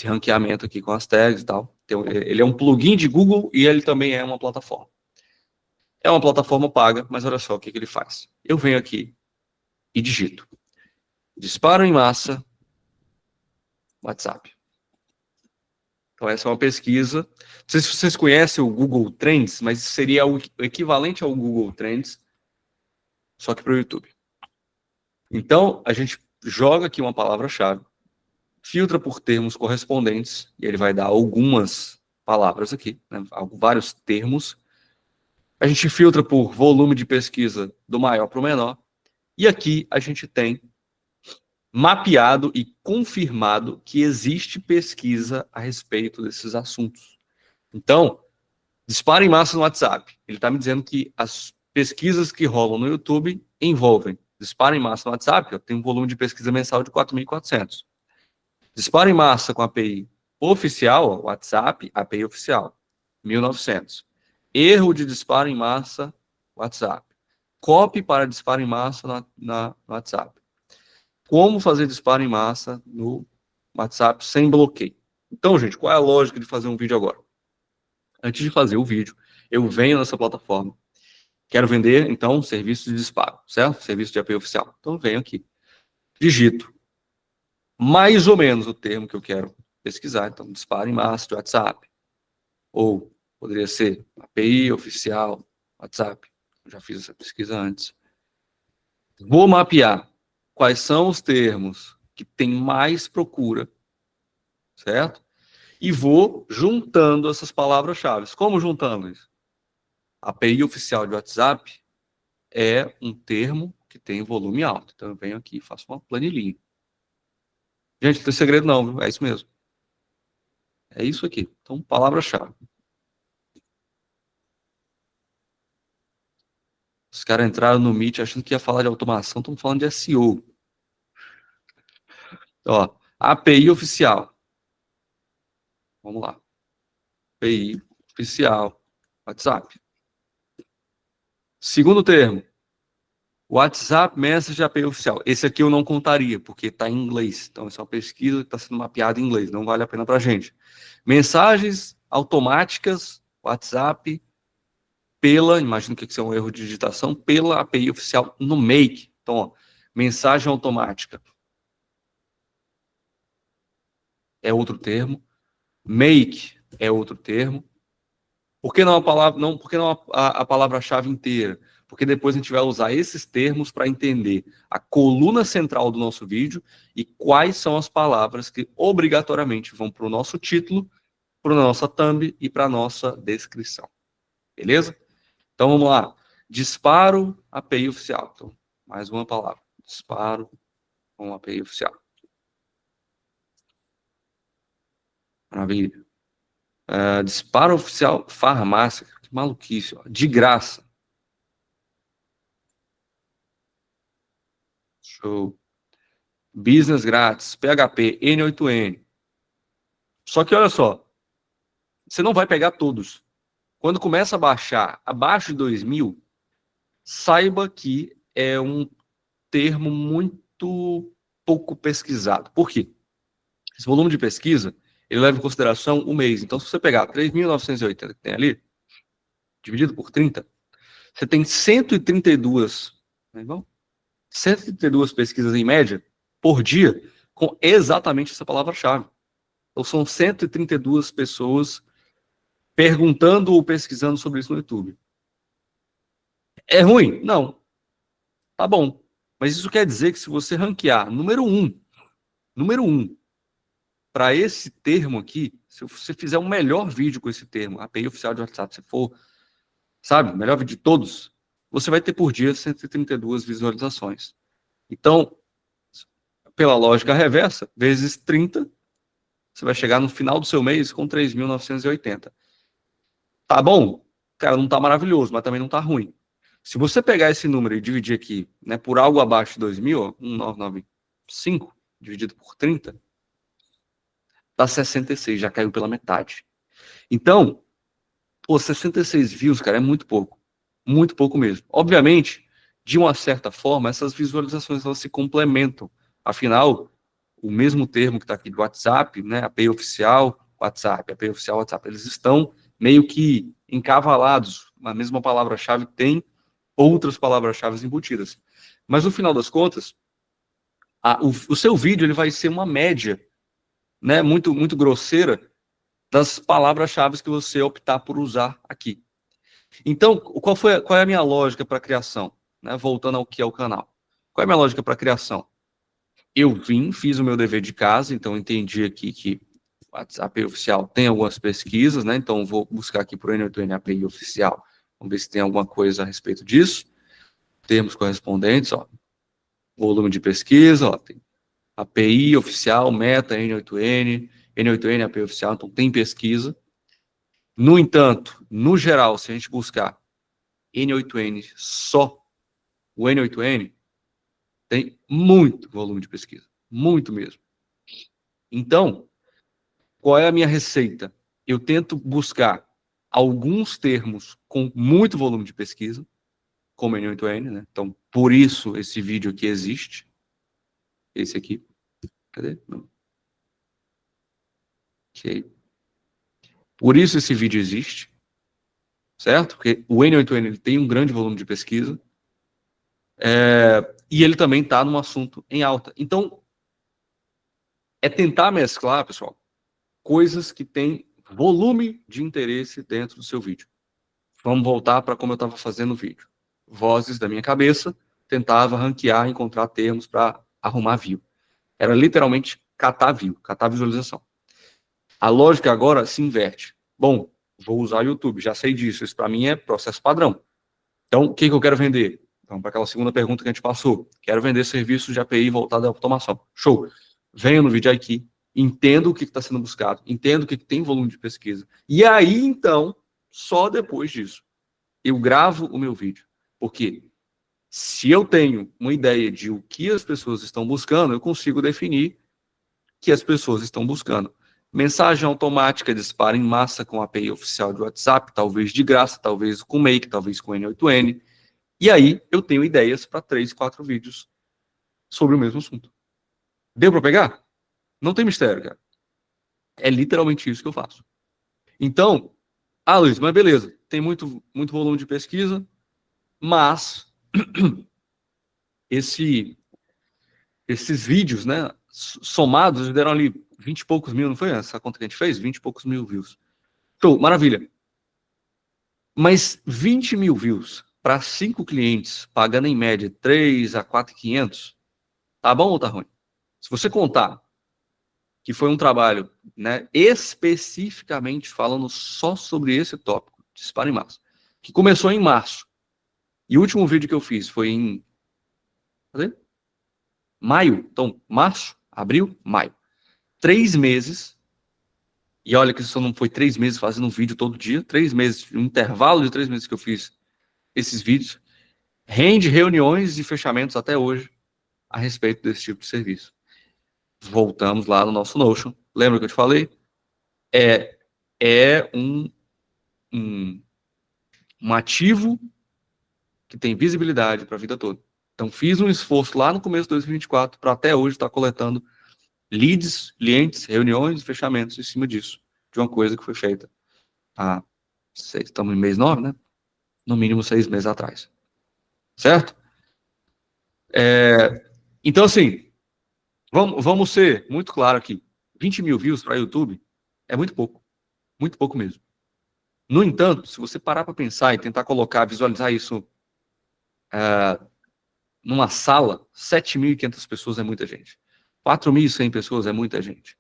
[SPEAKER 1] ranqueamento aqui com as tags e tal. Então, ele é um plugin de Google e ele também é uma plataforma. É uma plataforma paga, mas olha só o que ele faz. Eu venho aqui e digito. Disparo em massa, WhatsApp. Então, essa é uma pesquisa. Não sei se vocês conhecem o Google Trends, mas seria o equivalente ao Google Trends, só que para o YouTube. Então, a gente joga aqui uma palavra-chave, filtra por termos correspondentes, e ele vai dar algumas palavras aqui, né, vários termos. A gente filtra por volume de pesquisa do maior para o menor, e aqui a gente tem mapeado e confirmado que existe pesquisa a respeito desses assuntos. Então, disparo em massa no WhatsApp. Ele está me dizendo que as pesquisas que rolam no YouTube envolvem disparo em massa no WhatsApp, eu tenho um volume de pesquisa mensal de 4.400. Disparo em massa com API oficial, WhatsApp, API oficial, 1.900. Erro de disparo em massa, WhatsApp. Copy para disparo em massa no WhatsApp. Como fazer disparo em massa no WhatsApp sem bloqueio. Então, gente, qual é a lógica de fazer um vídeo agora? Antes de fazer o vídeo, eu venho nessa plataforma. Quero vender, então, serviço de disparo, certo? Serviço de API oficial. Então, eu venho aqui. Digito mais ou menos o termo que eu quero pesquisar. Então, disparo em massa de WhatsApp. Ou poderia ser API oficial WhatsApp. Eu já fiz essa pesquisa antes. Vou mapear quais são os termos que tem mais procura, certo? E vou juntando essas palavras-chave. Como juntando isso? A API oficial de WhatsApp é um termo que tem volume alto. Então eu venho aqui e faço uma planilhinha. Gente, não tem segredo não, viu? É isso mesmo. É isso aqui. Então, palavra-chave. Os caras entraram no Meet achando que ia falar de automação, estamos falando de SEO. Ó, API oficial. Vamos lá. API oficial. WhatsApp. Segundo termo. WhatsApp Message API oficial. Esse aqui eu não contaria, porque está em inglês. Então, essa é uma pesquisa que está sendo mapeada em inglês. Não vale a pena para a gente. Mensagens automáticas, WhatsApp, imagino que isso é um erro de digitação, pela API oficial no Make. Então, ó, mensagem automática é outro termo. Make é outro termo. Por que não a palavra, não, por que não a palavra-chave inteira? Porque depois a gente vai usar esses termos para entender a coluna central do nosso vídeo e quais são as palavras que obrigatoriamente vão para o nosso título, para a nossa thumb e para a nossa descrição. Beleza? Então vamos lá. Disparo API oficial. Então, mais uma palavra. Disparo com API oficial. Maravilha. Disparo oficial farmácia. Que maluquice, ó. De graça. Show. Business grátis, PHP, N8N. Só que olha só, você não vai pegar todos. Quando começa a baixar abaixo de 2000, saiba que é um termo muito pouco pesquisado. Por quê? Esse volume de pesquisa, ele leva em consideração o mês. Então, se você pegar 3.980 que tem ali, dividido por 30, você tem 132, né, igual? 132 pesquisas em média por dia com exatamente essa palavra-chave. Então, são 132 pessoas perguntando ou pesquisando sobre isso no YouTube. É ruim? Não. Tá bom. Mas isso quer dizer que se você ranquear número um, para esse termo aqui, se você fizer um melhor vídeo com esse termo, API oficial de WhatsApp, se for, sabe, melhor vídeo de todos, você vai ter por dia 132 visualizações. Então, pela lógica reversa, vezes 30, você vai chegar no final do seu mês com 3.980. Tá bom? Cara, não tá maravilhoso, mas também não tá ruim. Se você pegar esse número e dividir aqui, né, por algo abaixo de 2.000, ó, 1.995, dividido por 30, dá 66, já caiu pela metade. Então, pô, 66 views, cara, é muito pouco. Muito pouco mesmo. Obviamente, de uma certa forma, essas visualizações elas se complementam. Afinal, o mesmo termo que está aqui do WhatsApp, né, API oficial, WhatsApp, API oficial, WhatsApp, eles estão meio que encavalados. A mesma palavra-chave tem outras palavras-chave embutidas. Mas no final das contas, o seu vídeo ele vai ser uma média, né, muito grosseira das palavras-chave que você optar por usar aqui. Então, qual é a minha lógica para a criação? Né, voltando ao que é o canal. Qual é a minha lógica para a criação? Eu fiz o meu dever de casa, então entendi aqui que o WhatsApp oficial tem algumas pesquisas, né? Então vou buscar aqui por N8N API oficial. Vamos ver se tem alguma coisa a respeito disso. Termos correspondentes, ó. Volume de pesquisa, ó. Tem API oficial, meta, N8N, N8N API oficial, então tem pesquisa. No entanto, no geral, se a gente buscar N8N só, o N8N tem muito volume de pesquisa, muito mesmo. Então, qual é a minha receita? Eu tento buscar alguns termos com muito volume de pesquisa, como N8N, né? Então, por isso esse vídeo aqui existe. Esse aqui. Cadê? Não. Ok. Por isso esse vídeo existe, certo? Porque o N8N ele tem um grande volume de pesquisa e ele também está num assunto em alta. Então, é tentar mesclar, pessoal, coisas que têm volume de interesse dentro do seu vídeo. Vamos voltar para como eu estava fazendo o vídeo. Vozes da minha cabeça, tentava ranquear, encontrar termos para arrumar view. Era literalmente catar view, catar visualização. A lógica agora se inverte. Bom, vou usar o YouTube, já sei disso, isso para mim é processo padrão. Então, o que eu quero vender? Então, para aquela segunda pergunta que a gente passou, quero vender serviços de API voltado à automação. Show. Venho no vídeo aqui, entendo o que está sendo buscado, entendo o que tem volume de pesquisa. E aí, então, só depois disso, eu gravo o meu vídeo. Porque se eu tenho uma ideia de o que as pessoas estão buscando, eu consigo definir que as pessoas estão buscando. Mensagem automática dispara em massa com a API oficial de WhatsApp, talvez de graça, talvez com Make, talvez com N8N. E aí eu tenho ideias para 3, 4 vídeos sobre o mesmo assunto. Deu para pegar? Não tem mistério, cara. É literalmente isso que eu faço. Então, Luiz, mas beleza, tem muito volume de pesquisa, mas esses vídeos, né, somados, deram ali 20 e poucos mil, não foi essa conta que a gente fez? 20 e poucos mil views. Show, maravilha. Mas 20 mil views para 5 clientes, pagando em média 3 a 4.500, tá bom ou tá ruim? Se você contar que foi um trabalho, né, especificamente falando só sobre esse tópico, disparo em massa, que começou em março, e o último vídeo que eu fiz foi em maio, então março, abril, maio. 3 meses, e olha que isso não foi 3 meses fazendo um vídeo todo dia, 3 meses, um intervalo de 3 meses que eu fiz esses vídeos, rende reuniões e fechamentos até hoje a respeito desse tipo de serviço. Voltamos lá no nosso Notion. Lembra que eu te falei? É um ativo que tem visibilidade para a vida toda. Então, fiz um esforço lá no começo de 2024 para até hoje estar coletando leads, clientes, reuniões e fechamentos em cima disso, de uma coisa que foi feita há, estamos em mês 9, né? No mínimo 6 meses atrás. Certo? Então, assim, vamos ser muito claro aqui. 20 mil views para YouTube é muito pouco mesmo. No entanto, se você parar para pensar e tentar visualizar isso numa sala, 7.500 pessoas é muita gente. 4.100 pessoas é muita gente.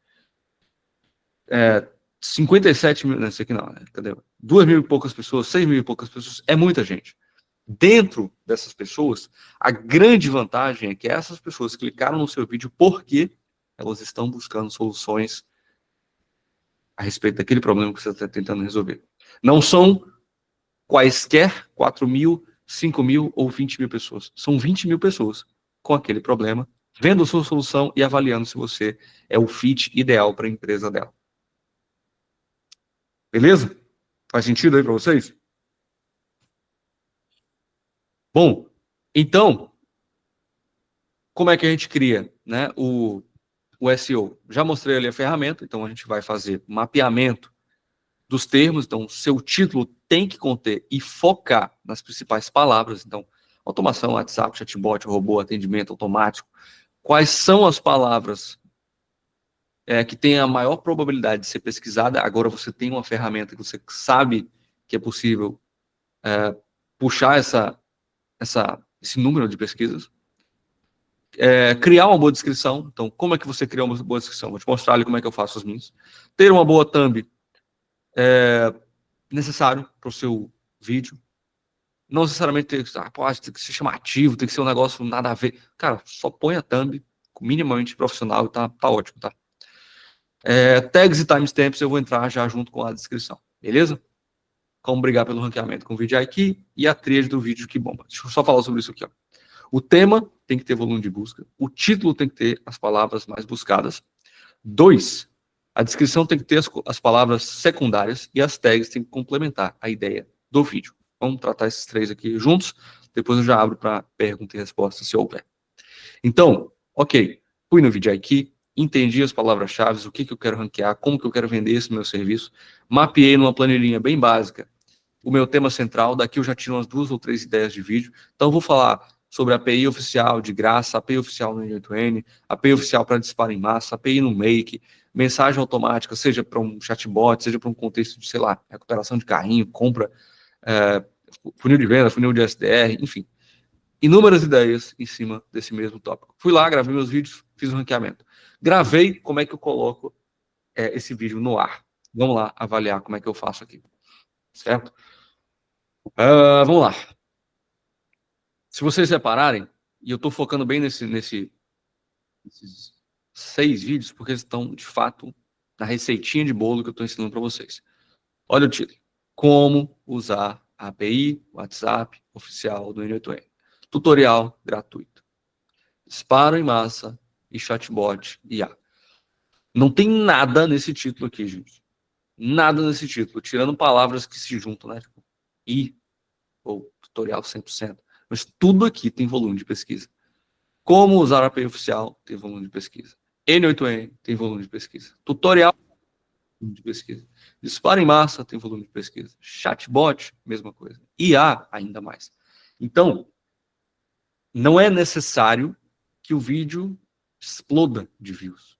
[SPEAKER 1] 57 mil, não, isso aqui não, cadê? 2 mil e poucas pessoas, 6 mil e poucas pessoas, é muita gente. Dentro dessas pessoas, a grande vantagem é que essas pessoas clicaram no seu vídeo porque elas estão buscando soluções a respeito daquele problema que você está tentando resolver. Não são quaisquer 4 mil, 5 mil ou 20 mil pessoas. São 20 mil pessoas com aquele problema, vendo a sua solução e avaliando se você é o fit ideal para a empresa dela. Beleza? Faz sentido aí para vocês? Bom, então, como é que a gente cria, né, o SEO? Já mostrei ali a ferramenta, então a gente vai fazer mapeamento dos termos, então seu título tem que conter e focar nas principais palavras, então automação, WhatsApp, chatbot, robô, atendimento automático. Quais são as palavras que têm a maior probabilidade de ser pesquisada? Agora você tem uma ferramenta que você sabe que é possível puxar esse número de pesquisas. Criar uma boa descrição. Então, como é que você cria uma boa descrição? Vou te mostrar ali como é que eu faço as minhas. Ter uma boa thumb necessário para o seu vídeo. Não necessariamente tem que ser chamativo, tem que ser um negócio nada a ver. Cara, só põe a thumb minimamente profissional e tá ótimo, tá? Tags e timestamps eu vou entrar já junto com a descrição, beleza? Como brigar pelo ranqueamento com o vídeo aqui e a tríade do vídeo que bomba. Deixa eu só falar sobre isso aqui, ó. O tema tem que ter volume de busca. O título tem que ter as palavras mais buscadas. 2, a descrição tem que ter as palavras secundárias e as tags tem que complementar a ideia do vídeo. Vamos tratar esses 3 aqui juntos. Depois eu já abro para pergunta e resposta, se houver. Então, ok. Fui no vídeo aqui, entendi as palavras-chave, o que eu quero ranquear, como que eu quero vender esse meu serviço. Mapeei numa planilhinha bem básica o meu tema central. Daqui eu já tiro umas 2 ou 3 ideias de vídeo. Então, eu vou falar sobre a API oficial de graça, API oficial no N8N, API oficial para disparo em massa, API no Make, mensagem automática, seja para um chatbot, seja para um contexto de, sei lá, recuperação de carrinho, compra funil de venda, funil de SDR, enfim. Inúmeras ideias em cima desse mesmo tópico. Fui lá, gravei meus vídeos, fiz um ranqueamento. Gravei como é que eu coloco esse vídeo no ar. Vamos lá avaliar como é que eu faço aqui. Certo? Vamos lá. Se vocês repararem, e eu estou focando bem nesses 6 vídeos, porque eles estão, de fato, na receitinha de bolo que eu estou ensinando para vocês. Olha o título. Como usar a API WhatsApp oficial do N8N. Tutorial gratuito. Disparo em massa e chatbot IA. Não tem nada nesse título aqui, gente. Nada nesse título, tirando palavras que se juntam, né? Tipo, I ou tutorial 100%. Mas tudo aqui tem volume de pesquisa. Como usar a API oficial tem volume de pesquisa. N8N tem volume de pesquisa. Tutorial de pesquisa. Disparo em massa tem volume de pesquisa. Chatbot, mesma coisa. IA, ainda mais. Então, não é necessário que o vídeo exploda de views,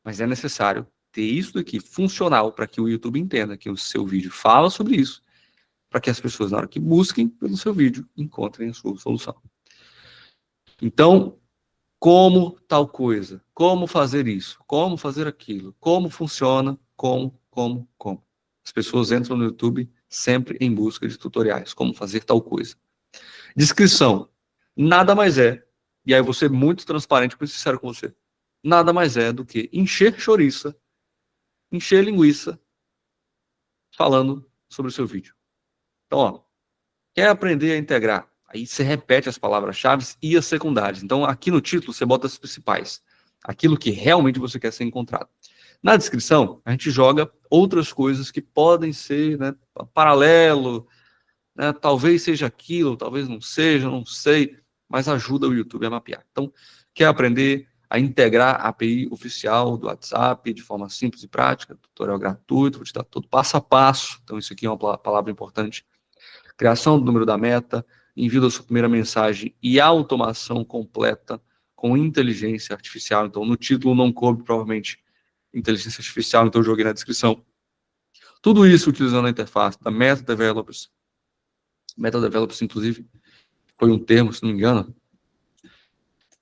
[SPEAKER 1] mas é necessário ter isso daqui funcional para que o YouTube entenda que o seu vídeo fala sobre isso, para que as pessoas, na hora que busquem pelo seu vídeo, encontrem a sua solução. Então, como tal coisa, como fazer isso, como fazer aquilo, como funciona, como. As pessoas entram no YouTube sempre em busca de tutoriais, como fazer tal coisa. Descrição, nada mais é, e aí eu vou ser muito transparente e sincero com você, nada mais é do que encher chouriça, encher linguiça, falando sobre o seu vídeo. Então, ó, quer aprender a integrar? Aí você repete as palavras-chave e as secundárias. Então, aqui no título, você bota as principais. Aquilo que realmente você quer ser encontrado. Na descrição, a gente joga outras coisas que podem ser, né, paralelo, né, talvez seja aquilo, talvez não seja, não sei, mas ajuda o YouTube a mapear. Então, quer aprender a integrar a API oficial do WhatsApp de forma simples e prática, tutorial gratuito, vou te dar todo passo a passo. Então, isso aqui é uma palavra importante. Criação do número da meta, envio da sua primeira mensagem e automação completa com inteligência artificial. Então, no título não coube, provavelmente, inteligência artificial, então eu joguei na descrição. Tudo isso utilizando a interface da Meta Developers. Meta Developers, inclusive, foi um termo, se não me engano,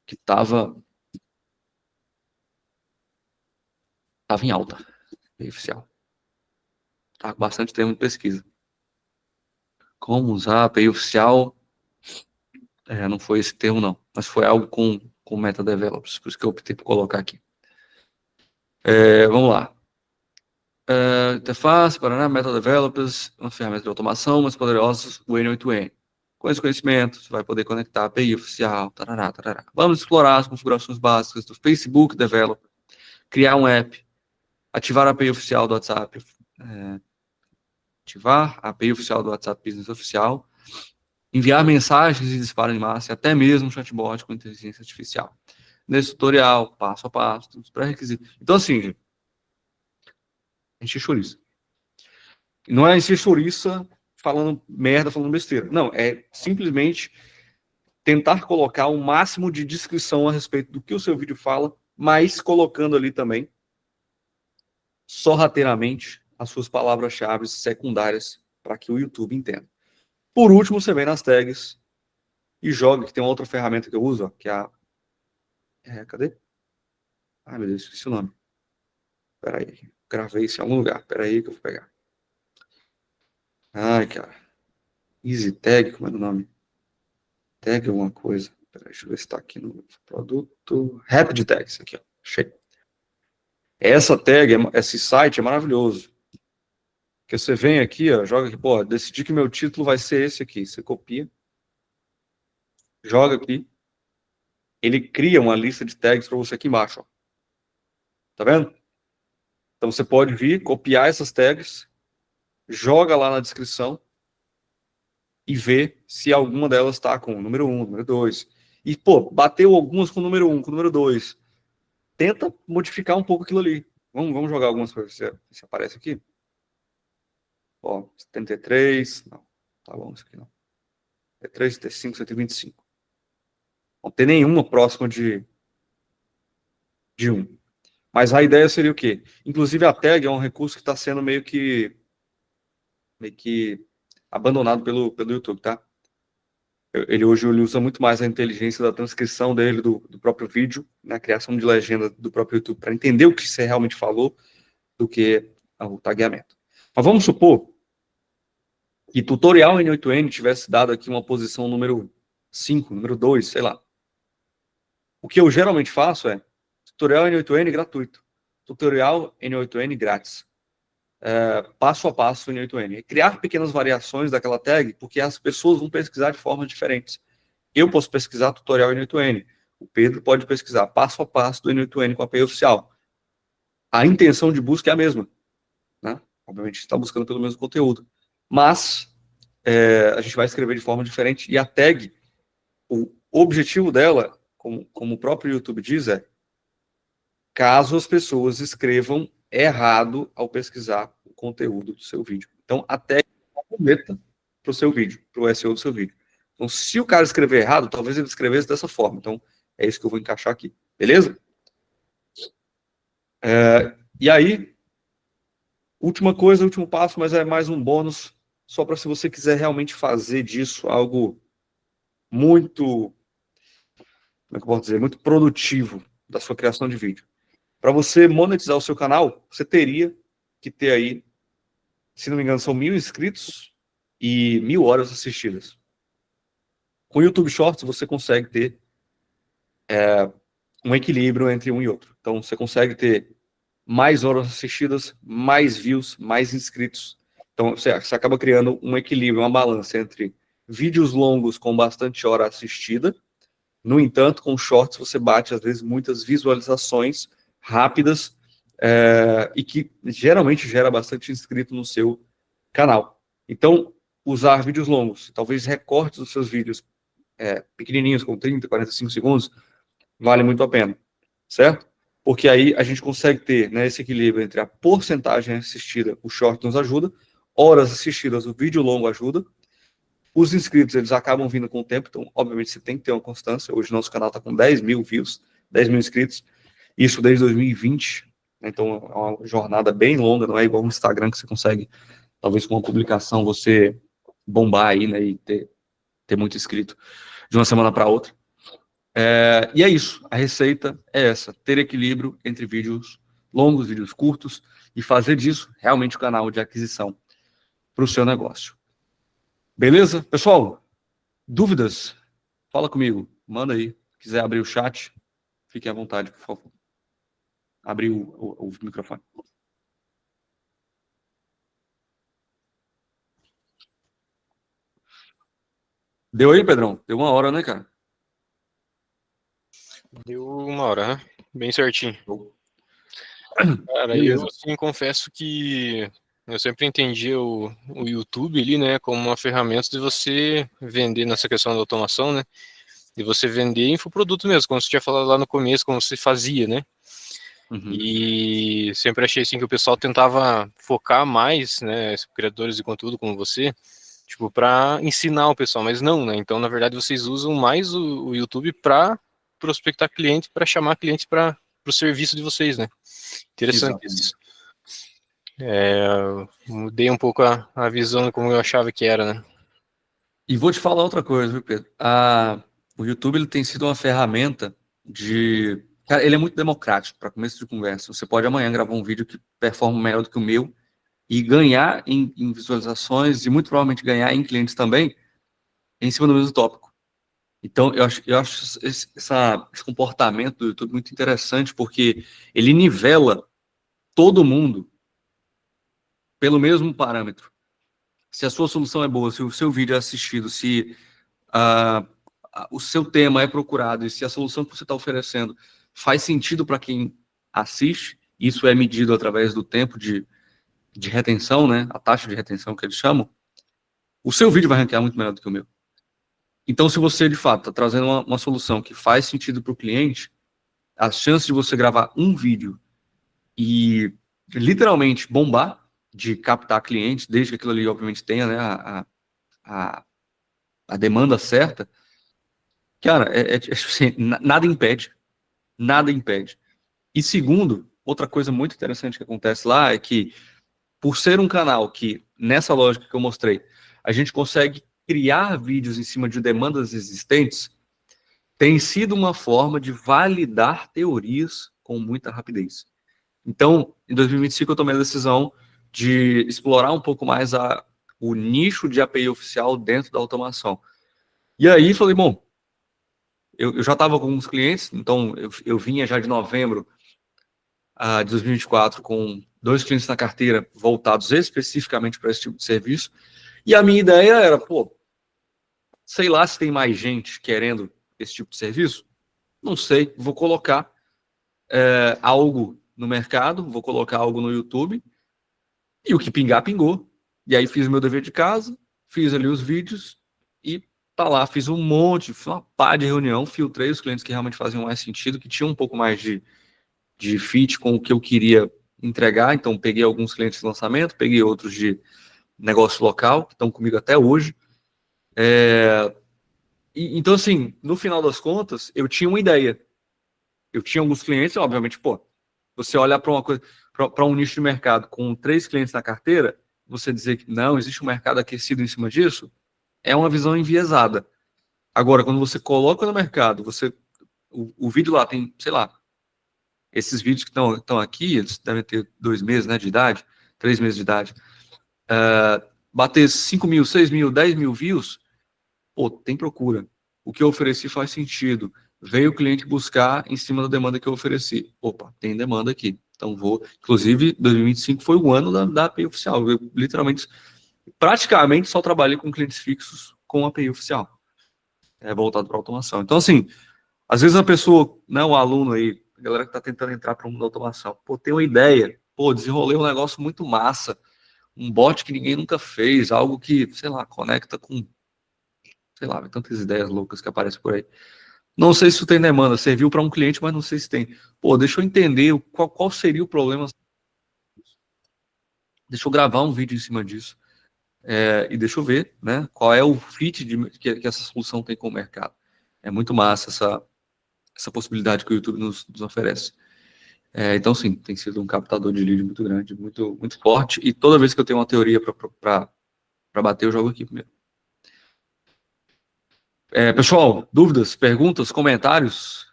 [SPEAKER 1] que estava em alta, oficial. Estava com bastante termo de pesquisa. Como usar a API oficial? Não foi esse termo, não, mas foi algo com Meta Developers, por isso que eu optei por colocar aqui. Vamos lá. Interface, Paraná, Meta Developers, uma ferramenta de automação mais poderosa, o N8N. Com esse conhecimento, você vai poder conectar a API oficial, tarará, tarará. Vamos explorar as configurações básicas do Facebook Developer, criar um app, ativar a API oficial do WhatsApp, ativar a API oficial do WhatsApp Business Oficial, enviar mensagens e disparo em massa, até mesmo um chatbot com inteligência artificial. Nesse tutorial, passo a passo, os pré-requisitos. Então, assim, gente, encher chouriça. Não é encher chouriça falando merda, falando besteira. Não, é simplesmente tentar colocar o máximo de descrição a respeito do que o seu vídeo fala, mas colocando ali também, sorrateiramente, as suas palavras-chave secundárias para que o YouTube entenda. Por último, você vem nas tags e joga, que tem uma outra ferramenta que eu uso, ó, que é a... cadê? Ai, meu Deus, esqueci o nome. Peraí, gravei isso em algum lugar. Peraí que eu vou pegar. Ai, cara. Easy Tag, como é o nome? Tag alguma coisa. Peraí, deixa eu ver se está aqui no produto. Rapid Tags, aqui, ó. Achei. Essa tag, esse site é maravilhoso. Porque você vem aqui, ó, joga aqui, pô, decidi que meu título vai ser esse aqui. Você copia, joga aqui. Ele cria uma lista de tags para você aqui embaixo, ó. Tá vendo? Então você pode vir, copiar essas tags, joga lá na descrição e ver se alguma delas está com o número 1, número 2. E, pô, bateu algumas com o número 1, com o número 2. Tenta modificar um pouco aquilo ali. Vamos jogar algumas para ver se aparece aqui. Ó, 73. Não, tá bom, isso aqui não. T3, T5, 125. Não tem nenhuma próxima de 1. Mas a ideia seria o quê? Inclusive a tag é um recurso que está sendo meio que abandonado pelo YouTube, tá? Ele hoje usa muito mais a inteligência da transcrição dele, do próprio vídeo, na criação de legenda do próprio YouTube, para entender o que você realmente falou, do que o tagueamento. Mas vamos supor que tutorial N8N tivesse dado aqui uma posição número 5, número 2, sei lá. O que eu geralmente faço é tutorial N8N gratuito, tutorial N8N grátis, passo a passo N8N. E criar pequenas variações daquela tag, porque as pessoas vão pesquisar de formas diferentes. Eu posso pesquisar tutorial N8N, o Pedro pode pesquisar passo a passo do N8N com a API oficial. A intenção de busca é a mesma, né? Obviamente, está buscando pelo mesmo conteúdo. Mas a gente vai escrever de forma diferente. E a tag, o objetivo dela, como o próprio YouTube diz, é caso as pessoas escrevam errado ao pesquisar o conteúdo do seu vídeo. Então, a tag é uma cometa para o seu vídeo, para o SEO do seu vídeo. Então, se o cara escrever errado, talvez ele escrevesse dessa forma. Então, é isso que eu vou encaixar aqui. Beleza? E aí, última coisa, último passo, mas é mais um bônus, só para se você quiser realmente fazer disso algo muito, como é que eu posso dizer, muito produtivo da sua criação de vídeo. Para você monetizar o seu canal, você teria que ter aí, se não me engano, são 1.000 inscritos e 1.000 horas assistidas. Com o YouTube Shorts, você consegue ter um equilíbrio entre um e outro. Então, você consegue ter mais horas assistidas, mais views, mais inscritos. Então, você acaba criando um equilíbrio, uma balança entre vídeos longos com bastante hora assistida. No entanto, com shorts, você bate, às vezes, muitas visualizações rápidas e que geralmente gera bastante inscrito no seu canal. Então, usar vídeos longos, talvez recortes dos seus vídeos pequenininhos, com 30, 45 segundos, vale muito a pena, certo? Porque aí a gente consegue ter, né, esse equilíbrio entre a porcentagem assistida, o short nos ajuda, horas assistidas, o vídeo longo ajuda, os inscritos, eles acabam vindo com o tempo, então, obviamente, você tem que ter uma constância. Hoje, nosso canal está com 10 mil views, 10 mil inscritos, isso desde 2020, né? Então, é uma jornada bem longa, não é igual no Instagram, que você consegue, talvez com uma publicação, você bombar aí, né, e ter muito inscrito de uma semana para outra. E é isso, a receita é essa, ter equilíbrio entre vídeos longos, vídeos curtos, e fazer disso realmente o canal de aquisição para o seu negócio. Beleza? Pessoal, dúvidas? Fala comigo, manda aí. Se quiser abrir o chat, fique à vontade, por favor. Abrir o microfone. Deu aí, Pedrão? Deu 1 hora, né, cara?
[SPEAKER 2] Deu 1 hora, né? Bem certinho. Cara,
[SPEAKER 1] Beleza.
[SPEAKER 2] eu assim, confesso que eu sempre entendi o YouTube ali, né, como uma ferramenta de você vender nessa questão da automação, né? De você vender infoproduto mesmo, como você tinha falado lá no começo, como você fazia, né?
[SPEAKER 1] Uhum.
[SPEAKER 2] E sempre achei assim que o pessoal tentava focar mais, né, criadores de conteúdo como você, tipo, para ensinar o pessoal, mas não, né? Então, na verdade, vocês usam mais o YouTube para prospectar cliente, para chamar clientes para o serviço de vocês, né? Interessante
[SPEAKER 1] Exatamente.
[SPEAKER 2] isso. Mudei um pouco a visão de como eu achava que era, né?
[SPEAKER 1] E vou te falar outra coisa, viu, Pedro? O YouTube ele tem sido uma ferramenta de... Cara, ele é muito democrático para começo de conversa. Você pode amanhã gravar um vídeo que performa melhor do que o meu e ganhar em visualizações e muito provavelmente ganhar em clientes também em cima do mesmo tópico. Então, eu acho esse comportamento do YouTube muito interessante porque ele nivela todo mundo pelo mesmo parâmetro. Se a sua solução é boa, se o seu vídeo é assistido, se o seu tema é procurado e se a solução que você está oferecendo faz sentido para quem assiste, isso é medido através do tempo de retenção, né? A taxa de retenção que eles chamam, o seu vídeo vai ranquear muito melhor do que o meu. Então, se você, de fato, está trazendo uma solução que faz sentido para o cliente, as chances de você gravar um vídeo e literalmente bombar, de captar clientes, desde que aquilo ali, obviamente, tenha, né, a demanda certa, cara, assim, nada impede. E segundo, outra coisa muito interessante que acontece lá é que, por ser um canal que, nessa lógica que eu mostrei, a gente consegue criar vídeos em cima de demandas existentes, tem sido uma forma de validar teorias com muita rapidez. Então, em 2025, eu tomei a decisão de explorar um pouco mais o nicho de API oficial dentro da automação. E aí, falei, bom, eu já estava com alguns clientes, então eu vinha já de novembro de 2024 com 2 clientes na carteira voltados especificamente para esse tipo de serviço. E a minha ideia era, pô, sei lá se tem mais gente querendo esse tipo de serviço. Não sei, vou colocar algo no mercado, vou colocar algo no YouTube, e o que pingar, pingou. E aí fiz o meu dever de casa, fiz ali os vídeos, e tá lá, fiz um monte, fiz uma pá de reunião, filtrei os clientes que realmente faziam mais sentido, que tinham um pouco mais de fit com o que eu queria entregar. Então peguei alguns clientes de lançamento, peguei outros de negócio local, que estão comigo até hoje. Então, assim, no final das contas, eu tinha uma ideia. Eu tinha alguns clientes, obviamente, pô, você olhar para uma coisa, para um nicho de mercado com 3 clientes na carteira, você dizer que não, existe um mercado aquecido em cima disso, é uma visão enviesada. Agora, quando você coloca no mercado, o vídeo lá tem, sei lá, esses vídeos que estão aqui, eles devem ter 2 meses, né, de idade, 3 meses de idade, bater 5 mil, 6 mil, 10 mil views, pô, tem procura. O que eu ofereci faz sentido. Veio o cliente buscar em cima da demanda que eu ofereci. Opa, tem demanda aqui. Então vou. Inclusive, 2025 foi o ano da API oficial. Eu literalmente, praticamente só trabalhei com clientes fixos com API oficial. Voltado para automação. Então, assim, às vezes a pessoa, né, o aluno aí, a galera que está tentando entrar para o mundo da automação, pô, tem uma ideia, pô, desenrolei um negócio muito massa, um bot que ninguém nunca fez, algo que, sei lá, conecta com, sei lá, tantas ideias loucas que aparecem por aí. Não sei se isso tem demanda, serviu para um cliente, mas não sei se tem. Pô, deixa eu entender qual seria o problema. Deixa eu gravar um vídeo em cima disso. E deixa eu ver, né, qual é o fit que essa solução tem com o mercado. É muito massa essa possibilidade que o YouTube nos oferece. Então, sim, tem sido um captador de lead muito grande, muito, muito forte. E toda vez que eu tenho uma teoria para bater, eu jogo aqui primeiro. Pessoal, dúvidas, perguntas, comentários?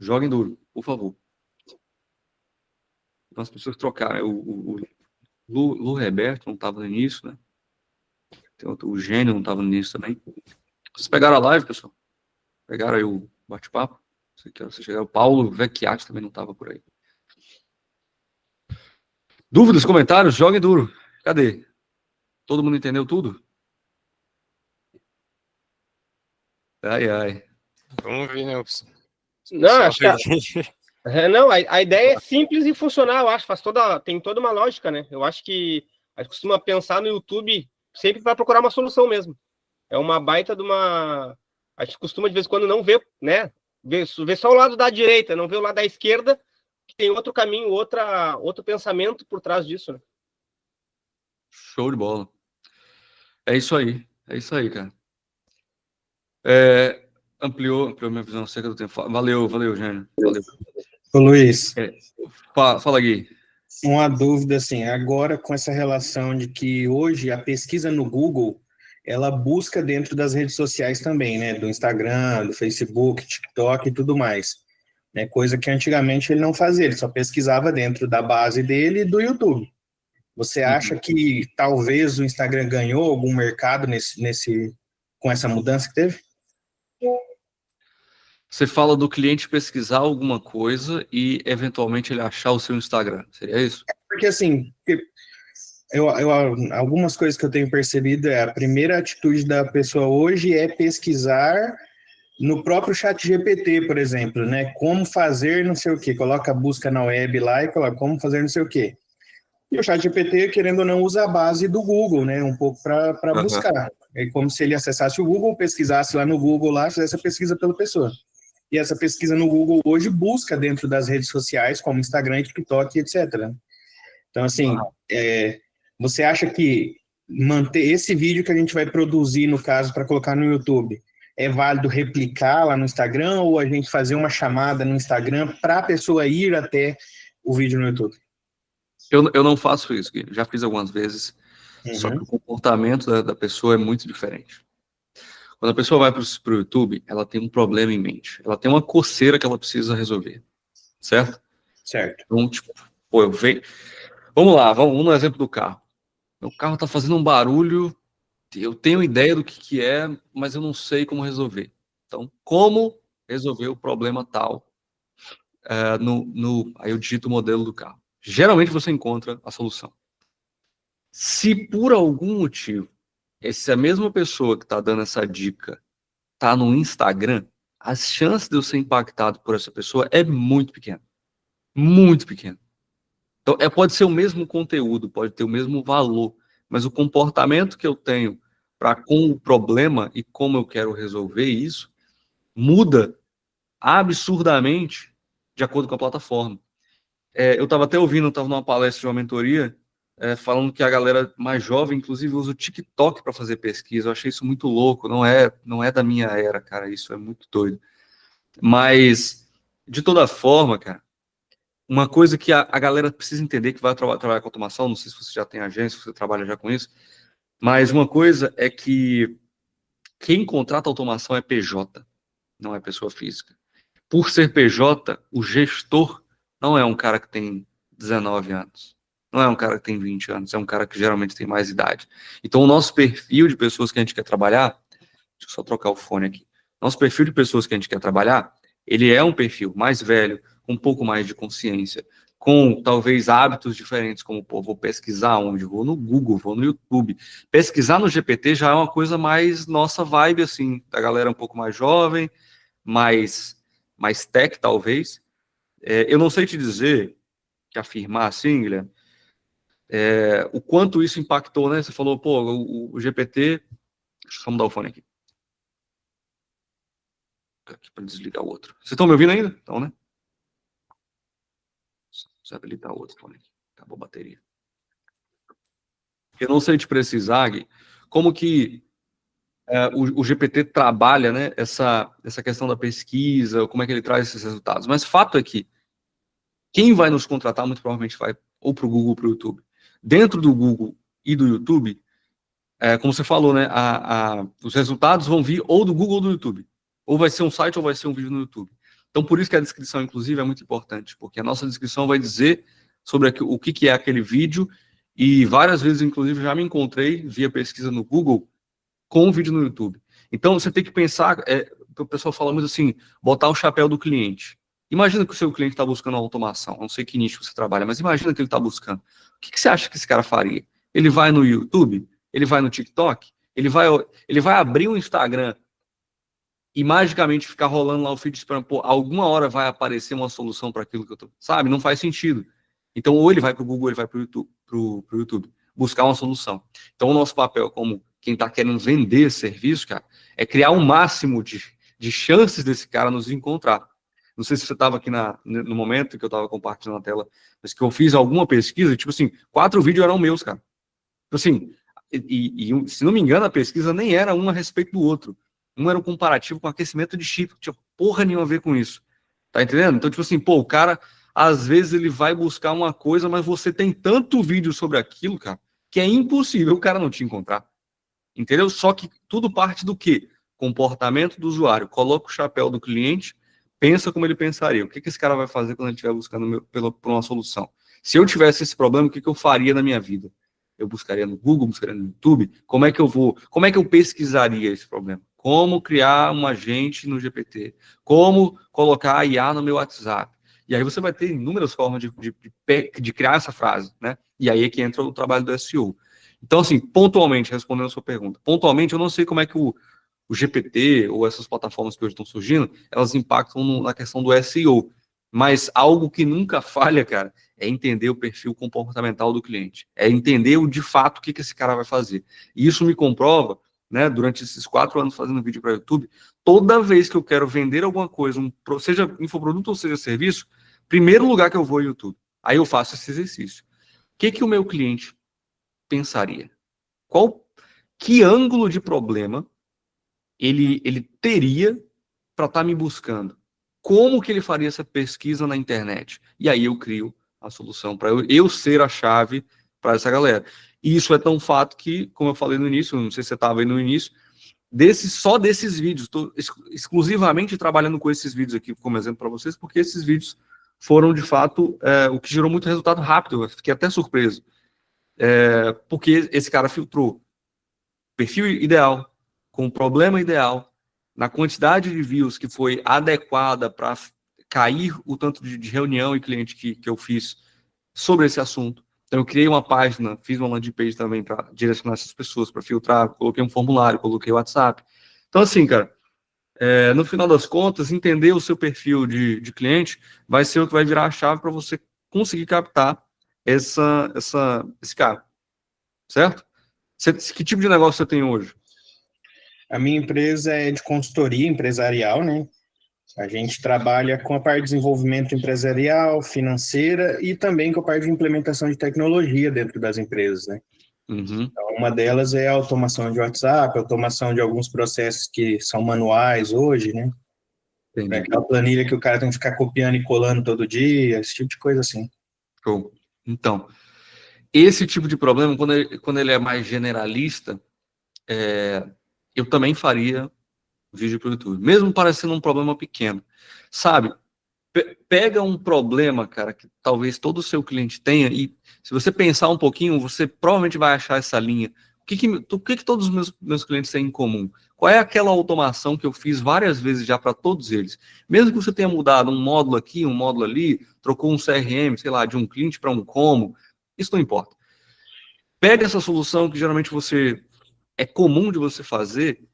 [SPEAKER 1] Joguem duro, por favor. Então, as pessoas trocaram. O Lu Roberto não estava no início, né? O Gênio não estava no início também. Vocês pegaram a live, pessoal? Pegaram aí o bate-papo? O Paulo Vecchiati também não estava por aí. Dúvidas, comentários? Joguem duro. Cadê? Todo mundo entendeu tudo? Ai, ai.
[SPEAKER 2] Vamos ver, né?
[SPEAKER 3] Não, acho que não, a ideia é simples e funcional, eu acho. Tem toda uma lógica, né? Eu acho que a gente costuma pensar no YouTube sempre para procurar uma solução mesmo. É uma baita de uma. A gente costuma, de vez em quando, não ver, né? Ver só o lado da direita, não ver o lado da esquerda, que tem outro caminho, outro pensamento por trás disso, né?
[SPEAKER 1] Show de bola. É isso aí, cara. Ampliou minha visão acerca do tempo. Valeu, Gênio. Valeu.
[SPEAKER 4] Ô, Luiz.
[SPEAKER 1] Fala, Gui.
[SPEAKER 4] Uma dúvida, assim, agora com essa relação de que hoje a pesquisa no Google, ela busca dentro das redes sociais também, né? Do Instagram, do Facebook, TikTok e tudo mais. Né? Coisa que antigamente ele não fazia, ele só pesquisava dentro da base dele e do YouTube. Você acha que talvez o Instagram ganhou algum mercado com essa mudança que teve?
[SPEAKER 1] Você fala do cliente pesquisar alguma coisa e, eventualmente, ele achar o seu Instagram. Seria isso?
[SPEAKER 4] Porque, assim, algumas coisas que eu tenho percebido a primeira atitude da pessoa hoje é pesquisar no próprio chat GPT, por exemplo, né? Como fazer não sei o quê. Coloca a busca na web lá e coloca como fazer não sei o quê. E o chat GPT, querendo ou não, usa a base do Google, né? Um pouco para buscar. É como se ele acessasse o Google, pesquisasse lá no Google, fizesse a pesquisa pela pessoa. E essa pesquisa no Google hoje busca dentro das redes sociais, como Instagram, TikTok, etc. Então, assim, você acha que manter esse vídeo que a gente vai produzir, no caso, para colocar no YouTube, é válido replicar lá no Instagram ou a gente fazer uma chamada no Instagram para a pessoa ir até o vídeo no YouTube?
[SPEAKER 1] Eu não faço isso, Gui. Já fiz algumas vezes. Só que o comportamento da pessoa é muito diferente. Quando a pessoa vai para o YouTube, ela tem um problema em mente. Ela tem uma coceira que ela precisa resolver. Certo?
[SPEAKER 4] Certo.
[SPEAKER 1] Então, tipo, pô, eu vejo... Vamos lá, vamos no exemplo do carro. Meu carro está fazendo um barulho, eu tenho ideia do que é, mas eu não sei como resolver. Então, como resolver o problema tal? Aí eu digito o modelo do carro. Geralmente você encontra a solução. Se por algum motivo essa mesma pessoa que está dando essa dica está no Instagram, as chances de eu ser impactado por essa pessoa é muito pequena. Muito pequena. Então, pode ser o mesmo conteúdo, pode ter o mesmo valor, mas o comportamento que eu tenho para com o problema e como eu quero resolver isso muda absurdamente de acordo com a plataforma. Eu estava até ouvindo, estava numa palestra de uma mentoria, falando que a galera mais jovem, inclusive, usa o TikTok para fazer pesquisa. Eu achei isso muito louco, não é da minha era, cara, isso é muito doido. Mas, de toda forma, cara, uma coisa que a galera precisa entender que vai trabalhar com automação, não sei se você já tem agência, se você trabalha já com isso, mas uma coisa é que quem contrata automação é PJ, não é pessoa física. Por ser PJ, o gestor não é um cara que tem 19 anos, não é um cara que tem 20 anos, é um cara que geralmente tem mais idade. Então, o nosso perfil de pessoas que a gente quer trabalhar, deixa eu só trocar o fone aqui, nosso perfil de pessoas que a gente quer trabalhar, ele é um perfil mais velho, com um pouco mais de consciência, com talvez hábitos diferentes, como, pô, vou pesquisar onde? Vou no Google, vou no YouTube. Pesquisar no GPT já é uma coisa mais nossa vibe, assim, da galera um pouco mais jovem, mais tech, talvez. Eu não sei te dizer, que afirmar assim, Guilherme, o quanto isso impactou, né? Você falou, pô, o GPT... Deixa eu só mudar o fone aqui. Aqui para desligar o outro. Vocês estão me ouvindo ainda? Então, né? Só habilitar o outro fone aqui. Acabou a bateria. Eu não sei te precisar, Gui, como que o GPT trabalha, né, essa questão da pesquisa, como é que ele traz esses resultados. Mas fato é que quem vai nos contratar muito provavelmente vai ou para o Google ou para o YouTube. Dentro do Google e do YouTube, como você falou, né, os resultados vão vir ou do Google ou do YouTube. Ou vai ser um site ou vai ser um vídeo no YouTube. Então, por isso que a descrição, inclusive, é muito importante, porque a nossa descrição vai dizer sobre o que é aquele vídeo, e várias vezes, inclusive, já me encontrei, via pesquisa no Google, com um vídeo no YouTube. Então, você tem que pensar, o pessoal fala muito assim, botar o chapéu do cliente. Imagina que o seu cliente está buscando uma automação, não sei que nicho você trabalha, mas imagina que ele está buscando. O que você acha que esse cara faria? Ele vai no YouTube? Ele vai no TikTok? Ele vai abrir um Instagram e magicamente ficar rolando lá o feed esperando, pô, alguma hora vai aparecer uma solução para aquilo que eu tô, sabe? Não faz sentido. Então, ou ele vai para o Google, ou ele vai para o YouTube, pro YouTube, buscar uma solução. Então, o nosso papel como quem está querendo vender esse serviço, cara, é criar um máximo de chances desse cara nos encontrar. Não sei se você estava aqui no momento que eu estava compartilhando a tela, mas que eu fiz alguma pesquisa, tipo assim, 4 vídeos eram meus, cara. Tipo assim, se não me engano, a pesquisa nem era um a respeito do outro. Um era um comparativo com aquecimento de chip, que tinha porra nenhuma a ver com isso. Tá entendendo? Então, tipo assim, pô, o cara, às vezes ele vai buscar uma coisa, mas você tem tanto vídeo sobre aquilo, cara, que é impossível o cara não te encontrar. Entendeu? Só que tudo parte do quê? Comportamento do usuário. Coloca o chapéu do cliente, pensa como ele pensaria. O que esse cara vai fazer quando ele estiver buscando por uma solução? Se eu tivesse esse problema, o que eu faria na minha vida? Eu buscaria no Google, buscaria no YouTube? Como é que eu pesquisaria esse problema? Como criar um agente no GPT? Como colocar a IA no meu WhatsApp? E aí você vai ter inúmeras formas de criar essa frase, né? E aí é que entra o trabalho do SEO. Então, assim, pontualmente, respondendo a sua pergunta, pontualmente eu não sei como é que o GPT ou essas plataformas que hoje estão surgindo, elas impactam na questão do SEO. Mas algo que nunca falha, cara, é entender o perfil comportamental do cliente. É entender de fato o que esse cara vai fazer. E isso me comprova, né, durante esses 4 anos fazendo vídeo para o YouTube, toda vez que eu quero vender alguma coisa, seja infoproduto ou seja serviço, primeiro lugar que eu vou é o YouTube. Aí eu faço esse exercício. O que o meu cliente pensaria? Que ângulo de problema ele teria para estar me buscando? Como que ele faria essa pesquisa na internet? E aí eu crio a solução para eu ser a chave para essa galera. E isso é tão fato que, como eu falei no início, não sei se você estava aí no início, só desses vídeos, estou exclusivamente trabalhando com esses vídeos aqui como exemplo para vocês, porque esses vídeos foram, de fato, o que gerou muito resultado rápido. Eu fiquei até surpreso. Porque esse cara filtrou perfil ideal, com o problema ideal, na quantidade de views que foi adequada para cair o tanto de reunião e cliente que eu fiz sobre esse assunto. Então, eu criei uma página, fiz uma landing page também para direcionar essas pessoas, para filtrar, coloquei um formulário, coloquei o WhatsApp. Então, assim, cara, no final das contas, entender o seu perfil de cliente vai ser o que vai virar a chave para você conseguir captar esse cara, certo? Que tipo de negócio você tem hoje?
[SPEAKER 4] A minha empresa é de consultoria empresarial, né? A gente trabalha com a parte de desenvolvimento empresarial, financeira e também com a parte de implementação de tecnologia dentro das empresas, né?
[SPEAKER 1] Uhum.
[SPEAKER 4] Então, uma delas é a automação de WhatsApp, automação de alguns processos que são manuais hoje, né?
[SPEAKER 1] Entendi.
[SPEAKER 4] Aquela planilha que o cara tem que ficar copiando e colando todo dia, esse tipo de coisa assim.
[SPEAKER 1] Show. Então, esse tipo de problema, quando ele é mais generalista, eu também faria vídeo para o YouTube, mesmo parecendo um problema pequeno. Sabe, pega um problema, cara, que talvez todo o seu cliente tenha, e se você pensar um pouquinho, você provavelmente vai achar essa linha. O que todos os meus clientes têm em comum? Qual é aquela automação que eu fiz várias vezes já para todos eles? Mesmo que você tenha mudado um módulo aqui, um módulo ali, trocou um CRM, sei lá, de um cliente para um como, isso não importa. Pega essa solução que geralmente é comum de você fazer,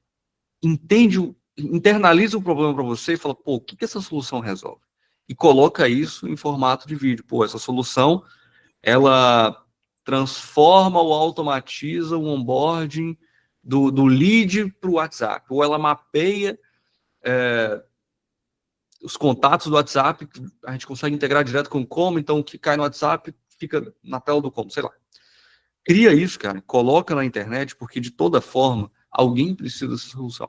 [SPEAKER 1] internaliza o problema para você e fala, pô, o que essa solução resolve? E coloca isso em formato de vídeo. Pô, essa solução, ela transforma ou automatiza o onboarding do lead para o WhatsApp, ou ela mapeia os contatos do WhatsApp, que a gente consegue integrar direto com o como, então o que cai no WhatsApp fica na tela do como, sei lá. Cria isso, cara, coloca na internet, porque de toda forma, alguém precisa dessa solução.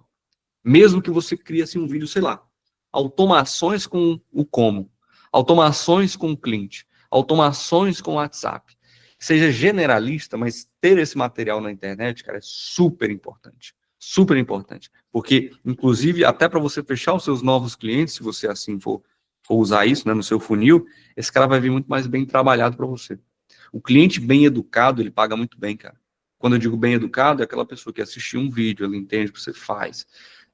[SPEAKER 1] Mesmo que você crie assim um vídeo, sei lá, automações com o como, automações com o cliente, automações com o WhatsApp. Seja generalista, mas ter esse material na internet, cara, é super importante. Super importante. Porque, inclusive, até para você fechar os seus novos clientes, se você assim for usar isso, né, no seu funil, esse cara vai vir muito mais bem trabalhado para você. O cliente bem educado, ele paga muito bem, cara. Quando eu digo bem educado, é aquela pessoa que assistiu um vídeo, ela entende o que você faz,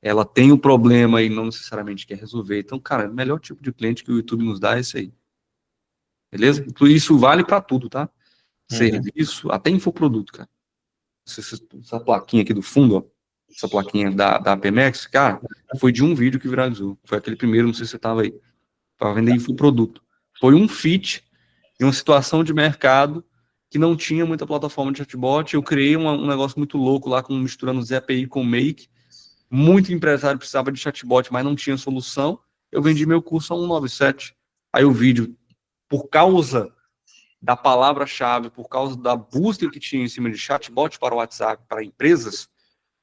[SPEAKER 1] ela tem um problema e não necessariamente quer resolver. Então, cara, o melhor tipo de cliente que o YouTube nos dá é esse aí. Beleza? Isso vale para tudo, tá? Serviço, até infoproduto, cara. Essa plaquinha aqui do fundo, ó, essa plaquinha da APMEX, cara, foi de um vídeo que viralizou. Foi aquele primeiro, não sei se você estava aí, para vender infoproduto. Foi um fit em uma situação de mercado que não tinha muita plataforma de chatbot. Eu criei um negócio muito louco lá, misturando ZPI com Make. Muito empresário precisava de chatbot, mas não tinha solução. Eu vendi meu curso a 197. Aí o vídeo, por causa da palavra-chave, por causa da busca que tinha em cima de chatbot para o WhatsApp, para empresas,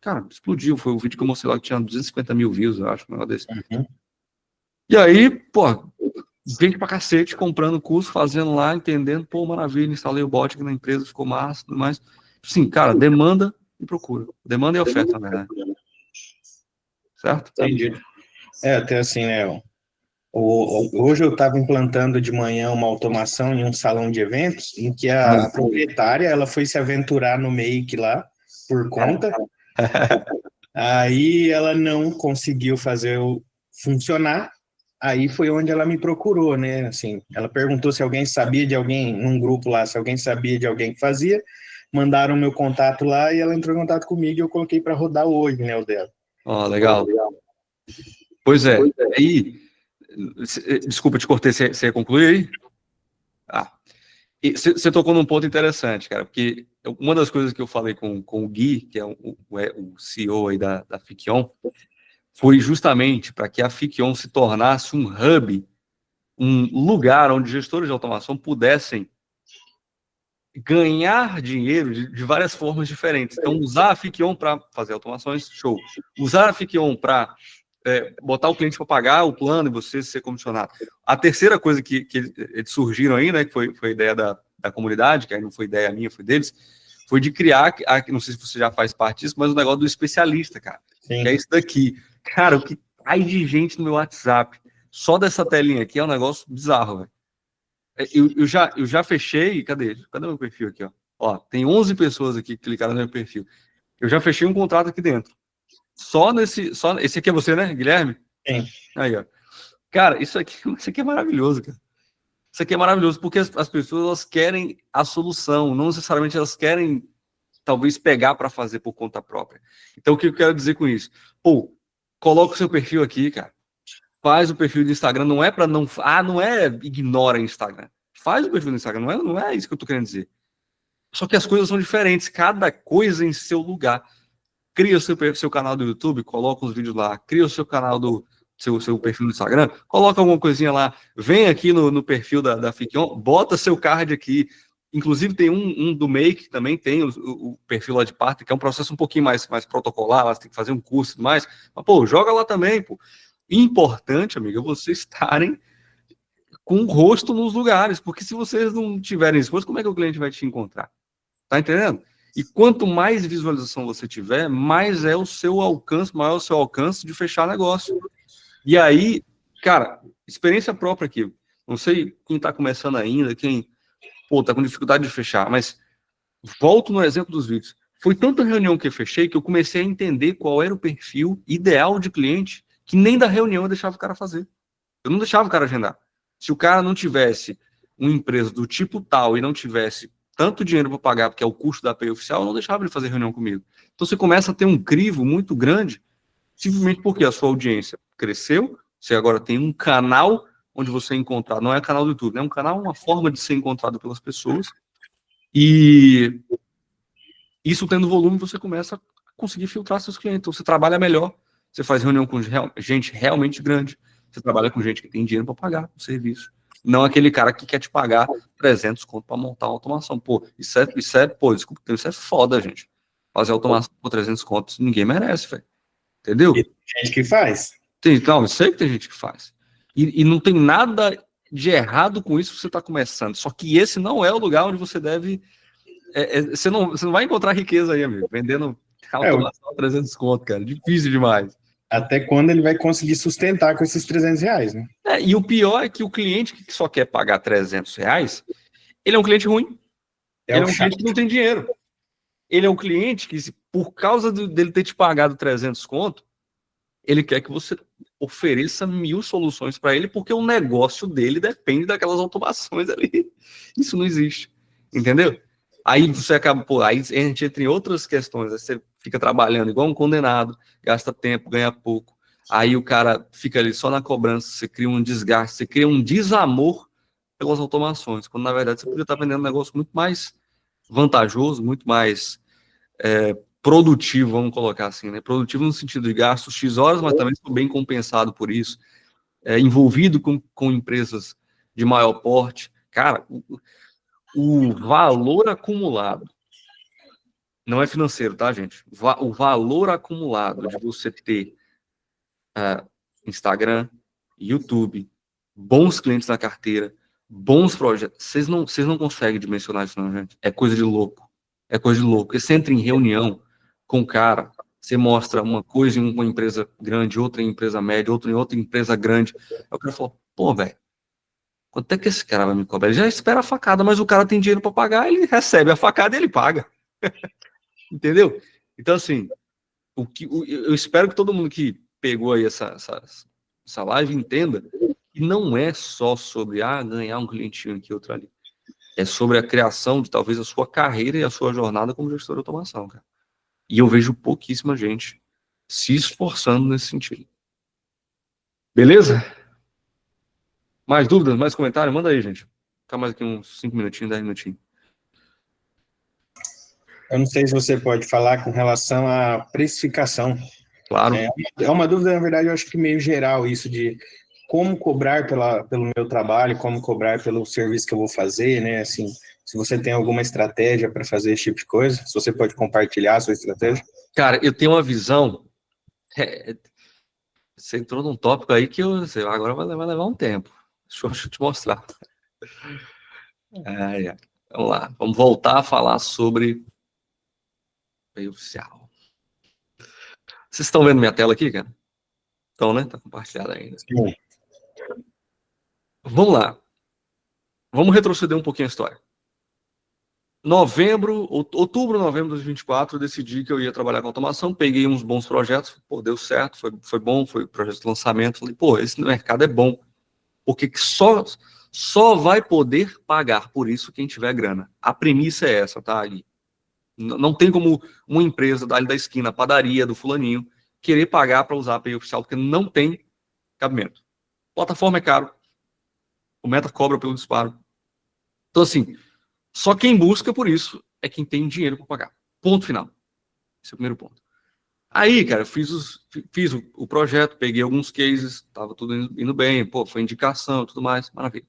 [SPEAKER 1] cara, explodiu. Foi o vídeo que eu mostrei lá que tinha 250 mil views, eu acho, um negócio desse. E aí, pô, gente pra cacete comprando o curso, fazendo lá, entendendo, pô, maravilha, instalei o bot aqui na empresa, ficou massa, tudo mais. Sim, cara, demanda e procura. Demanda e oferta, na verdade. Certo?
[SPEAKER 4] Entendi. Até assim, né? Hoje eu estava implantando de manhã uma automação em um salão de eventos, em que a proprietária, ela foi se aventurar no Make lá, por conta. Aí ela não conseguiu fazer funcionar. Aí foi onde ela me procurou, né? Assim, ela perguntou se alguém sabia de alguém, num grupo lá, se alguém sabia de alguém que fazia. Mandaram meu contato lá e ela entrou em contato comigo e eu coloquei para rodar hoje, né, o dela.
[SPEAKER 1] Ó, legal. Pois é. Aí, desculpa, te cortei, você ia concluir aí? Você tocou num ponto interessante, cara, porque uma das coisas que eu falei com o Gui, que é o CEO aí da Fikion, foi justamente para que a Fikion se tornasse um hub, um lugar onde gestores de automação pudessem ganhar dinheiro de várias formas diferentes. Então, usar a Fikion para fazer automações, show. Usar a Fikion para botar o cliente para pagar o plano e você ser comissionado. A terceira coisa que eles surgiram aí, né, que foi a ideia da comunidade, que aí não foi ideia minha, foi deles, foi de criar, não sei se você já faz parte disso, mas o negócio do especialista, cara.
[SPEAKER 4] Sim.
[SPEAKER 1] Que é isso daqui. Cara, o que cai de gente no meu WhatsApp, só dessa telinha aqui, é um negócio bizarro, velho. Eu já fechei, cadê o meu perfil aqui, ó? Ó, tem 11 pessoas aqui que clicaram no meu perfil. Eu já fechei um contrato aqui dentro. Esse aqui é você, né, Guilherme?
[SPEAKER 4] Sim.
[SPEAKER 1] Aí, ó. Cara, isso aqui é maravilhoso, cara. Isso aqui é maravilhoso, porque as pessoas, elas querem a solução, não necessariamente elas querem, talvez, pegar para fazer por conta própria. Então, o que eu quero dizer com isso? Pô, coloca o seu perfil aqui, cara. Faz o perfil do Instagram, não é para não... não é ignora o Instagram. Faz o perfil do Instagram, não é isso que eu tô querendo dizer. Só que as coisas são diferentes, cada coisa em seu lugar. Cria o seu canal do YouTube, coloca os vídeos lá. Cria o seu canal do seu perfil no Instagram, coloca alguma coisinha lá. Vem aqui no perfil da Fikion, bota seu card aqui. Inclusive tem um do Make, também tem o perfil lá de parte, que é um processo um pouquinho mais protocolar, lá você tem que fazer um curso e tudo mais. Mas, pô, joga lá também, pô. Importante, amiga, vocês estarem com o rosto nos lugares, porque se vocês não tiverem esforço, como é que o cliente vai te encontrar? Tá entendendo? E quanto mais visualização você tiver, mais é o seu alcance, maior é o seu alcance de fechar negócio. E aí, cara, experiência própria aqui. Não sei quem tá começando ainda, quem, pô, tá com dificuldade de fechar, mas volto no exemplo dos vídeos. Foi tanta reunião que eu fechei que eu comecei a entender qual era o perfil ideal de cliente que nem da reunião eu deixava o cara fazer. Eu não deixava o cara agendar. Se o cara não tivesse uma empresa do tipo tal e não tivesse tanto dinheiro para pagar, porque é o custo da API oficial, eu não deixava ele fazer reunião comigo. Então você começa a ter um crivo muito grande, simplesmente porque a sua audiência cresceu, você agora tem um canal onde você é encontrado, não é canal do YouTube, é um canal, uma forma de ser encontrado pelas pessoas, e isso tendo volume, você começa a conseguir filtrar seus clientes, então você trabalha melhor, você faz reunião com gente realmente grande, você trabalha com gente que tem dinheiro para pagar o serviço. Não aquele cara que quer te pagar 300 conto para montar uma automação. Pô, pô, desculpa, isso é foda, gente. Fazer automação por 300 contos, ninguém merece, velho. Entendeu?
[SPEAKER 4] E tem gente que faz.
[SPEAKER 1] Não, eu sei que tem gente que faz. E não tem nada de errado com isso que você está começando. Só que esse não é o lugar onde você deve... você não vai encontrar riqueza aí, amigo, vendendo automação a 300 conto, cara. Difícil demais.
[SPEAKER 4] Até quando ele vai conseguir sustentar com esses R$300, né?
[SPEAKER 1] E o pior é que o cliente que só quer pagar R$300, ele é um cliente ruim. Ele é um cliente que não tem dinheiro. Ele é um cliente que, por causa dele ter te pagado 300 conto, ele quer que você ofereça 1000 soluções para ele, porque o negócio dele depende daquelas automações ali. Isso não existe. Entendeu? Aí você acaba, aí a gente entra em outras questões. Aí você fica trabalhando igual um condenado, gasta tempo, ganha pouco. Aí o cara fica ali só na cobrança, você cria um desgaste, você cria um desamor pelas automações, quando na verdade você podia estar vendendo um negócio muito mais vantajoso, muito mais produtivo, vamos colocar assim, né? Produtivo no sentido de gasto X horas, mas também bem compensado por isso, envolvido com empresas de maior porte. Cara, o valor acumulado, não é financeiro, tá, gente? O valor acumulado de você ter Instagram, YouTube, bons clientes na carteira, bons projetos, vocês não conseguem dimensionar isso não, gente. É coisa de louco. É coisa de louco. Porque você entra em reunião com o cara, você mostra uma coisa em uma empresa grande, outra em empresa média, outra em outra empresa grande. Aí o cara fala, pô, velho, quanto é que esse cara vai me cobrar? Ele já espera a facada, mas o cara tem dinheiro para pagar, ele recebe a facada e ele paga. Entendeu? Então, assim, eu espero que todo mundo que pegou aí essa live entenda que não é só sobre ganhar um clientinho aqui, outro ali. É sobre a criação de talvez a sua carreira e a sua jornada como gestor de automação, cara. E eu vejo pouquíssima gente se esforçando nesse sentido. Beleza? Mais dúvidas, mais comentários? Manda aí, gente. Ficar mais aqui uns 5 minutinhos, 10 minutinhos.
[SPEAKER 4] Eu não sei se você pode falar com relação à precificação.
[SPEAKER 1] Claro.
[SPEAKER 4] É uma dúvida, na verdade, eu acho que meio geral, isso de como cobrar pelo meu trabalho, como cobrar pelo serviço que eu vou fazer, né? Assim, se você tem alguma estratégia para fazer esse tipo de coisa, se você pode compartilhar a sua estratégia.
[SPEAKER 1] Cara, eu tenho uma visão... Você entrou num tópico aí que agora vai levar um tempo. Deixa eu te mostrar. Vamos lá, vamos voltar a falar sobre API oficial. Vocês estão vendo minha tela aqui, cara? Estão, né? Tá compartilhada ainda.
[SPEAKER 4] Sim.
[SPEAKER 1] Vamos lá. Vamos retroceder um pouquinho a história. Outubro, novembro de 2024, eu decidi que eu ia trabalhar com automação, peguei uns bons projetos, pô, deu certo, foi bom, foi projeto de lançamento, falei, pô, esse mercado é bom, porque só vai poder pagar por isso quem tiver grana. A premissa é essa, tá? E não tem como uma empresa ali da esquina, padaria do fulaninho, querer pagar para usar a API oficial, porque não tem cabimento. Plataforma é caro, o Meta cobra pelo disparo. Então, assim, só quem busca por isso é quem tem dinheiro para pagar. Ponto final. Esse é o primeiro ponto. Aí, cara, eu fiz o projeto, peguei alguns cases, tava tudo indo bem, pô, foi indicação e tudo mais, maravilha.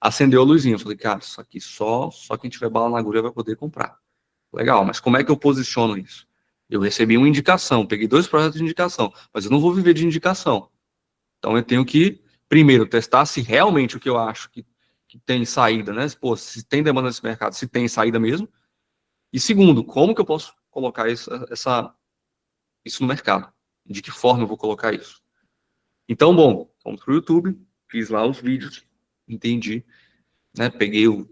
[SPEAKER 1] Acendeu a luzinha, eu falei, cara, isso aqui só quem tiver bala na agulha vai poder comprar. Legal, mas como é que eu posiciono isso? Eu recebi uma indicação, peguei 2 projetos de indicação, mas eu não vou viver de indicação. Então eu tenho que, primeiro, testar se realmente o que eu acho que tem saída, né? Pô, se tem demanda nesse mercado, se tem saída mesmo. E segundo, como que eu posso colocar isso no mercado? De que forma eu vou colocar isso? Então, bom, fomos para o YouTube, fiz lá os vídeos, entendi, né? Peguei o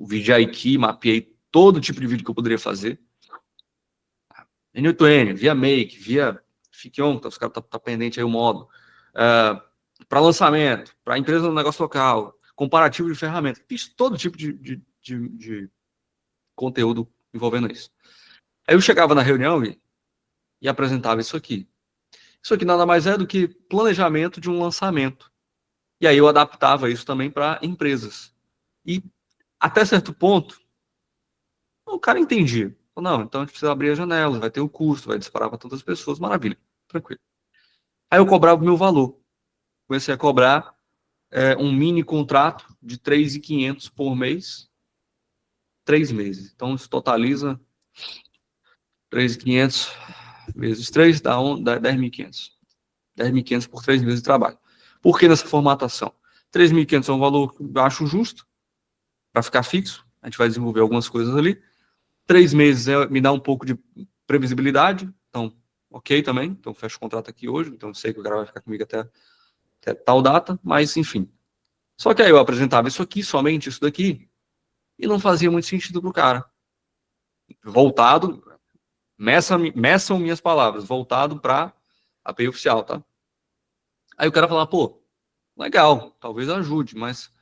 [SPEAKER 1] vídeo aqui, mapeei todo tipo de vídeo que eu poderia fazer. N8N, via Make, via Fickion, os caras tá pendente aí o módulo. Para lançamento, para empresa no negócio local, comparativo de ferramenta. Fiz todo tipo de conteúdo envolvendo isso. Aí eu chegava na reunião e apresentava isso aqui. Isso aqui nada mais é do que planejamento de um lançamento. E aí eu adaptava isso também para empresas. E até certo ponto, o cara entendia. Não, então a gente precisa abrir a janela, vai ter o custo, vai disparar para tantas pessoas, maravilha, tranquilo. Aí eu cobrava o meu valor. Comecei a cobrar um mini contrato de 3.500 por mês, 3 meses. Então isso totaliza 3.500 vezes 3 dá 10.500. 10.500 por 3 meses de trabalho. Por que nessa formatação? 3.500 é um valor que eu acho justo, para ficar fixo. A gente vai desenvolver algumas coisas ali. 3 meses me dá um pouco de previsibilidade, então, ok também. Então, fecho o contrato aqui hoje, então sei que o cara vai ficar comigo até tal data, mas enfim. Só que aí eu apresentava isso aqui, somente isso daqui, e não fazia muito sentido para o cara. Voltado, meçam minhas palavras, voltado para a API oficial, tá? Aí o cara falava, pô, legal, talvez ajude, mas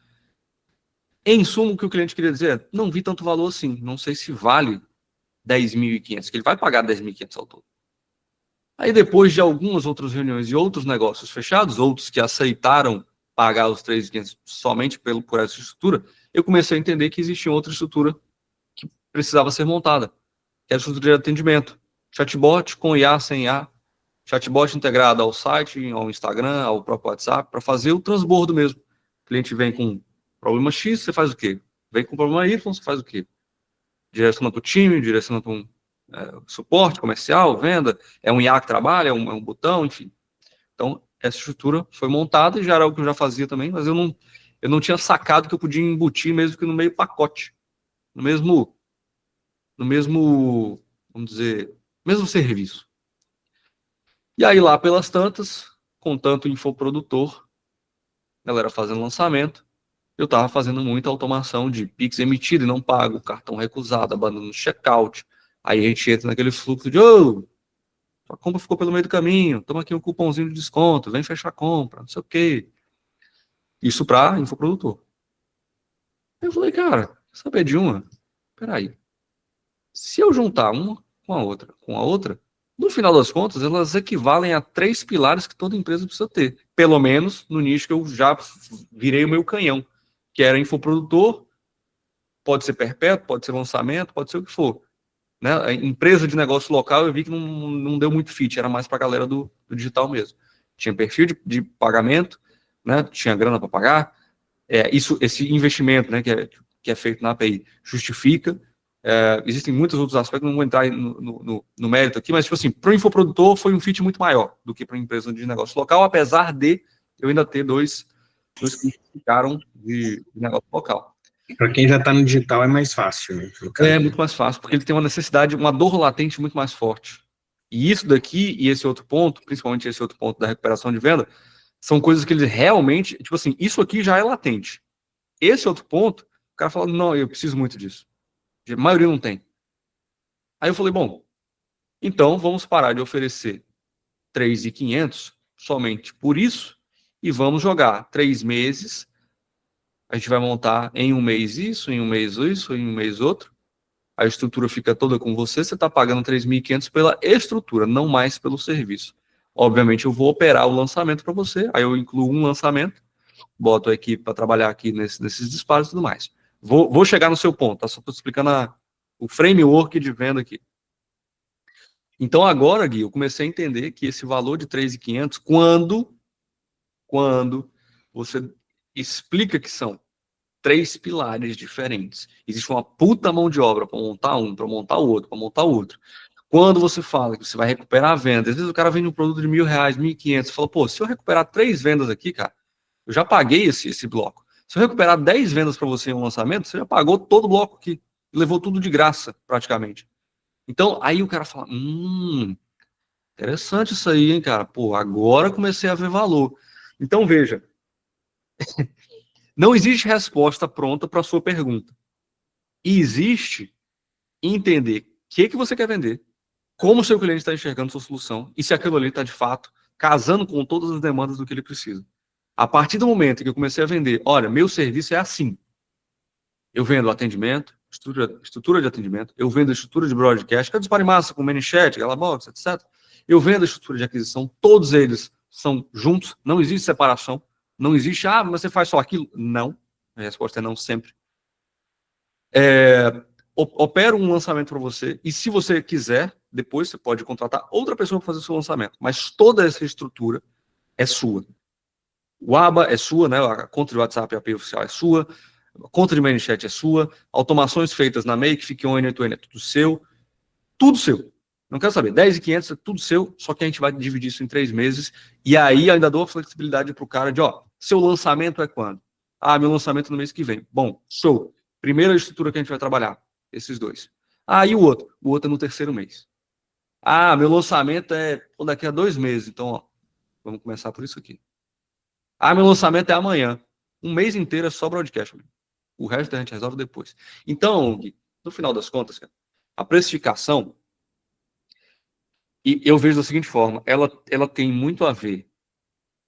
[SPEAKER 1] em suma o que o cliente queria dizer é, não vi tanto valor assim, não sei se vale 10.500, que ele vai pagar 10.500 ao todo. Aí depois de algumas outras reuniões e outros negócios fechados, outros que aceitaram pagar os 3.500 somente por essa estrutura, eu comecei a entender que existia outra estrutura que precisava ser montada, que era a estrutura de atendimento. Chatbot com IA, sem IA, chatbot integrado ao site, ao Instagram, ao próprio WhatsApp, para fazer o transbordo mesmo. O cliente vem com problema X, você faz o quê? Vem com problema Y, você faz o quê? Direciona para o time, direciona para um suporte comercial, venda, é um IA que trabalha, é um botão, enfim. Então, essa estrutura foi montada e já era algo que eu já fazia também, mas eu não tinha sacado que eu podia embutir mesmo que no meio pacote, no mesmo, vamos dizer, mesmo serviço. E aí lá pelas tantas, com tanto infoprodutor, galera fazendo lançamento, eu estava fazendo muita automação de Pix emitido e não pago, cartão recusado, abandono no checkout. Aí a gente entra naquele fluxo de, a compra ficou pelo meio do caminho, toma aqui um cupomzinho de desconto, vem fechar a compra, não sei o quê. Isso para infoprodutor. Eu falei, cara, saber de uma? Peraí. Se eu juntar uma com a outra, no final das contas, elas equivalem a 3 pilares que toda empresa precisa ter. Pelo menos no nicho que eu já virei o meu canhão, que era infoprodutor, pode ser perpétuo, pode ser lançamento, pode ser o que for. Né? A empresa de negócio local, eu vi que não deu muito fit, era mais para a galera do digital mesmo. Tinha perfil de pagamento, né? Tinha grana para pagar. Esse investimento, né, que é feito na API justifica. Existem muitos outros aspectos, não vou entrar no mérito aqui, mas, tipo assim, para o infoprodutor foi um fit muito maior do que para a empresa de negócio local, apesar de eu ainda ter dois que ficaram de negócio local.
[SPEAKER 4] Para quem já está no digital é mais fácil, né?
[SPEAKER 1] É muito mais fácil, porque ele tem uma necessidade, uma dor latente muito mais forte. E isso daqui e esse outro ponto, principalmente esse outro ponto da recuperação de venda, são coisas que ele realmente, tipo assim, isso aqui já é latente. Esse outro ponto, o cara fala, não, eu preciso muito disso. A maioria não tem. Aí eu falei, bom, então vamos parar de oferecer 3.500 somente por isso e vamos jogar 3 meses. A gente vai montar em um mês isso, em um mês isso, em um mês outro. A estrutura fica toda com você, você está pagando 3.500 pela estrutura, não mais pelo serviço. Obviamente eu vou operar o lançamento para você, aí eu incluo um lançamento, boto a equipe para trabalhar aqui nesses disparos e tudo mais. Vou chegar no seu ponto, tá? Só estou explicando o framework de venda aqui. Então agora, Gui, eu comecei a entender que esse valor de 3.500, quando você explica que são 3 pilares diferentes, existe uma puta mão de obra para montar um, para montar o outro, para montar o outro. Quando você fala que você vai recuperar a venda, às vezes o cara vende um produto de R$1.000, 1.500, você fala, pô, se eu recuperar 3 vendas aqui, cara, eu já paguei esse bloco. Se eu recuperar 10 vendas para você em um lançamento, você já pagou todo o bloco aqui, levou tudo de graça, praticamente. Então, aí o cara fala, interessante isso aí, hein, cara? Pô, agora comecei a ver valor. Então, veja, não existe resposta pronta para a sua pergunta. E existe entender o que você quer vender, como o seu cliente está enxergando sua solução e se aquilo ali está, de fato, casando com todas as demandas do que ele precisa. A partir do momento que eu comecei a vender, olha, meu serviço é assim. Eu vendo atendimento, estrutura de atendimento, eu vendo estrutura de broadcast, que é disparo em massa, com ManyChat, Galabox, etc. Eu vendo a estrutura de aquisição, todos eles são juntos, não existe separação, não existe, mas você faz só aquilo. Não, a resposta é não sempre. Opero um lançamento para você, e se você quiser, depois você pode contratar outra pessoa para fazer o seu lançamento, mas toda essa estrutura é sua. O aba é sua, né? A conta de WhatsApp API oficial é sua, a conta de ManyChat é sua, automações feitas na Make, Fick-On, N8N é tudo seu, tudo seu. Não quero saber, 10.500 é tudo seu, só que a gente vai dividir isso em 3 meses, e aí ainda dou a flexibilidade para o cara de, seu lançamento é quando? Meu lançamento é no mês que vem. Bom, show. Primeira estrutura que a gente vai trabalhar, esses 2. E o outro? O outro é no 3º mês. Meu lançamento é daqui a 2 meses, então, vamos começar por isso aqui. Meu lançamento é amanhã. Um mês inteiro é só broadcast. O resto a gente resolve depois. Então, Gui, no final das contas, cara, a precificação, e eu vejo da seguinte forma, ela tem muito a ver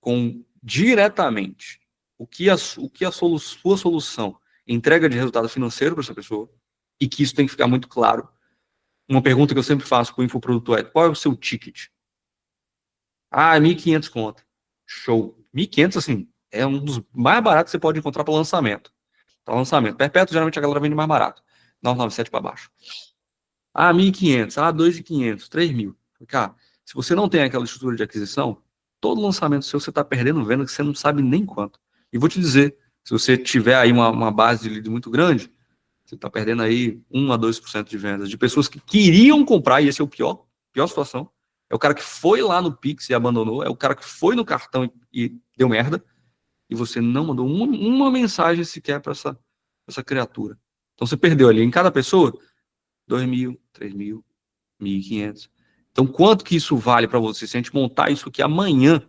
[SPEAKER 1] com, diretamente, o que a sua solução entrega de resultado financeiro para essa pessoa, e que isso tem que ficar muito claro. Uma pergunta que eu sempre faço para o infoprodutor é, qual é o seu ticket? 1.500 conto. Show. 1.500, assim, é um dos mais baratos que você pode encontrar para lançamento. Para lançamento. Perpétuo, geralmente a galera vende mais barato. 997 para baixo. 1.500, 2.500, 3.000. Cara, se você não tem aquela estrutura de aquisição, todo lançamento seu você está perdendo venda que você não sabe nem quanto. E vou te dizer, se você tiver aí uma base de lead muito grande, você está perdendo aí 1 a 2% de vendas de pessoas que queriam comprar, e esse é o pior situação. É o cara que foi lá no Pix e abandonou, é o cara que foi no cartão e deu merda, e você não mandou uma mensagem sequer para essa criatura. Então você perdeu ali em cada pessoa 2.000, 3.000, 1.500. Então quanto que isso vale para você? Se a gente montar isso aqui amanhã,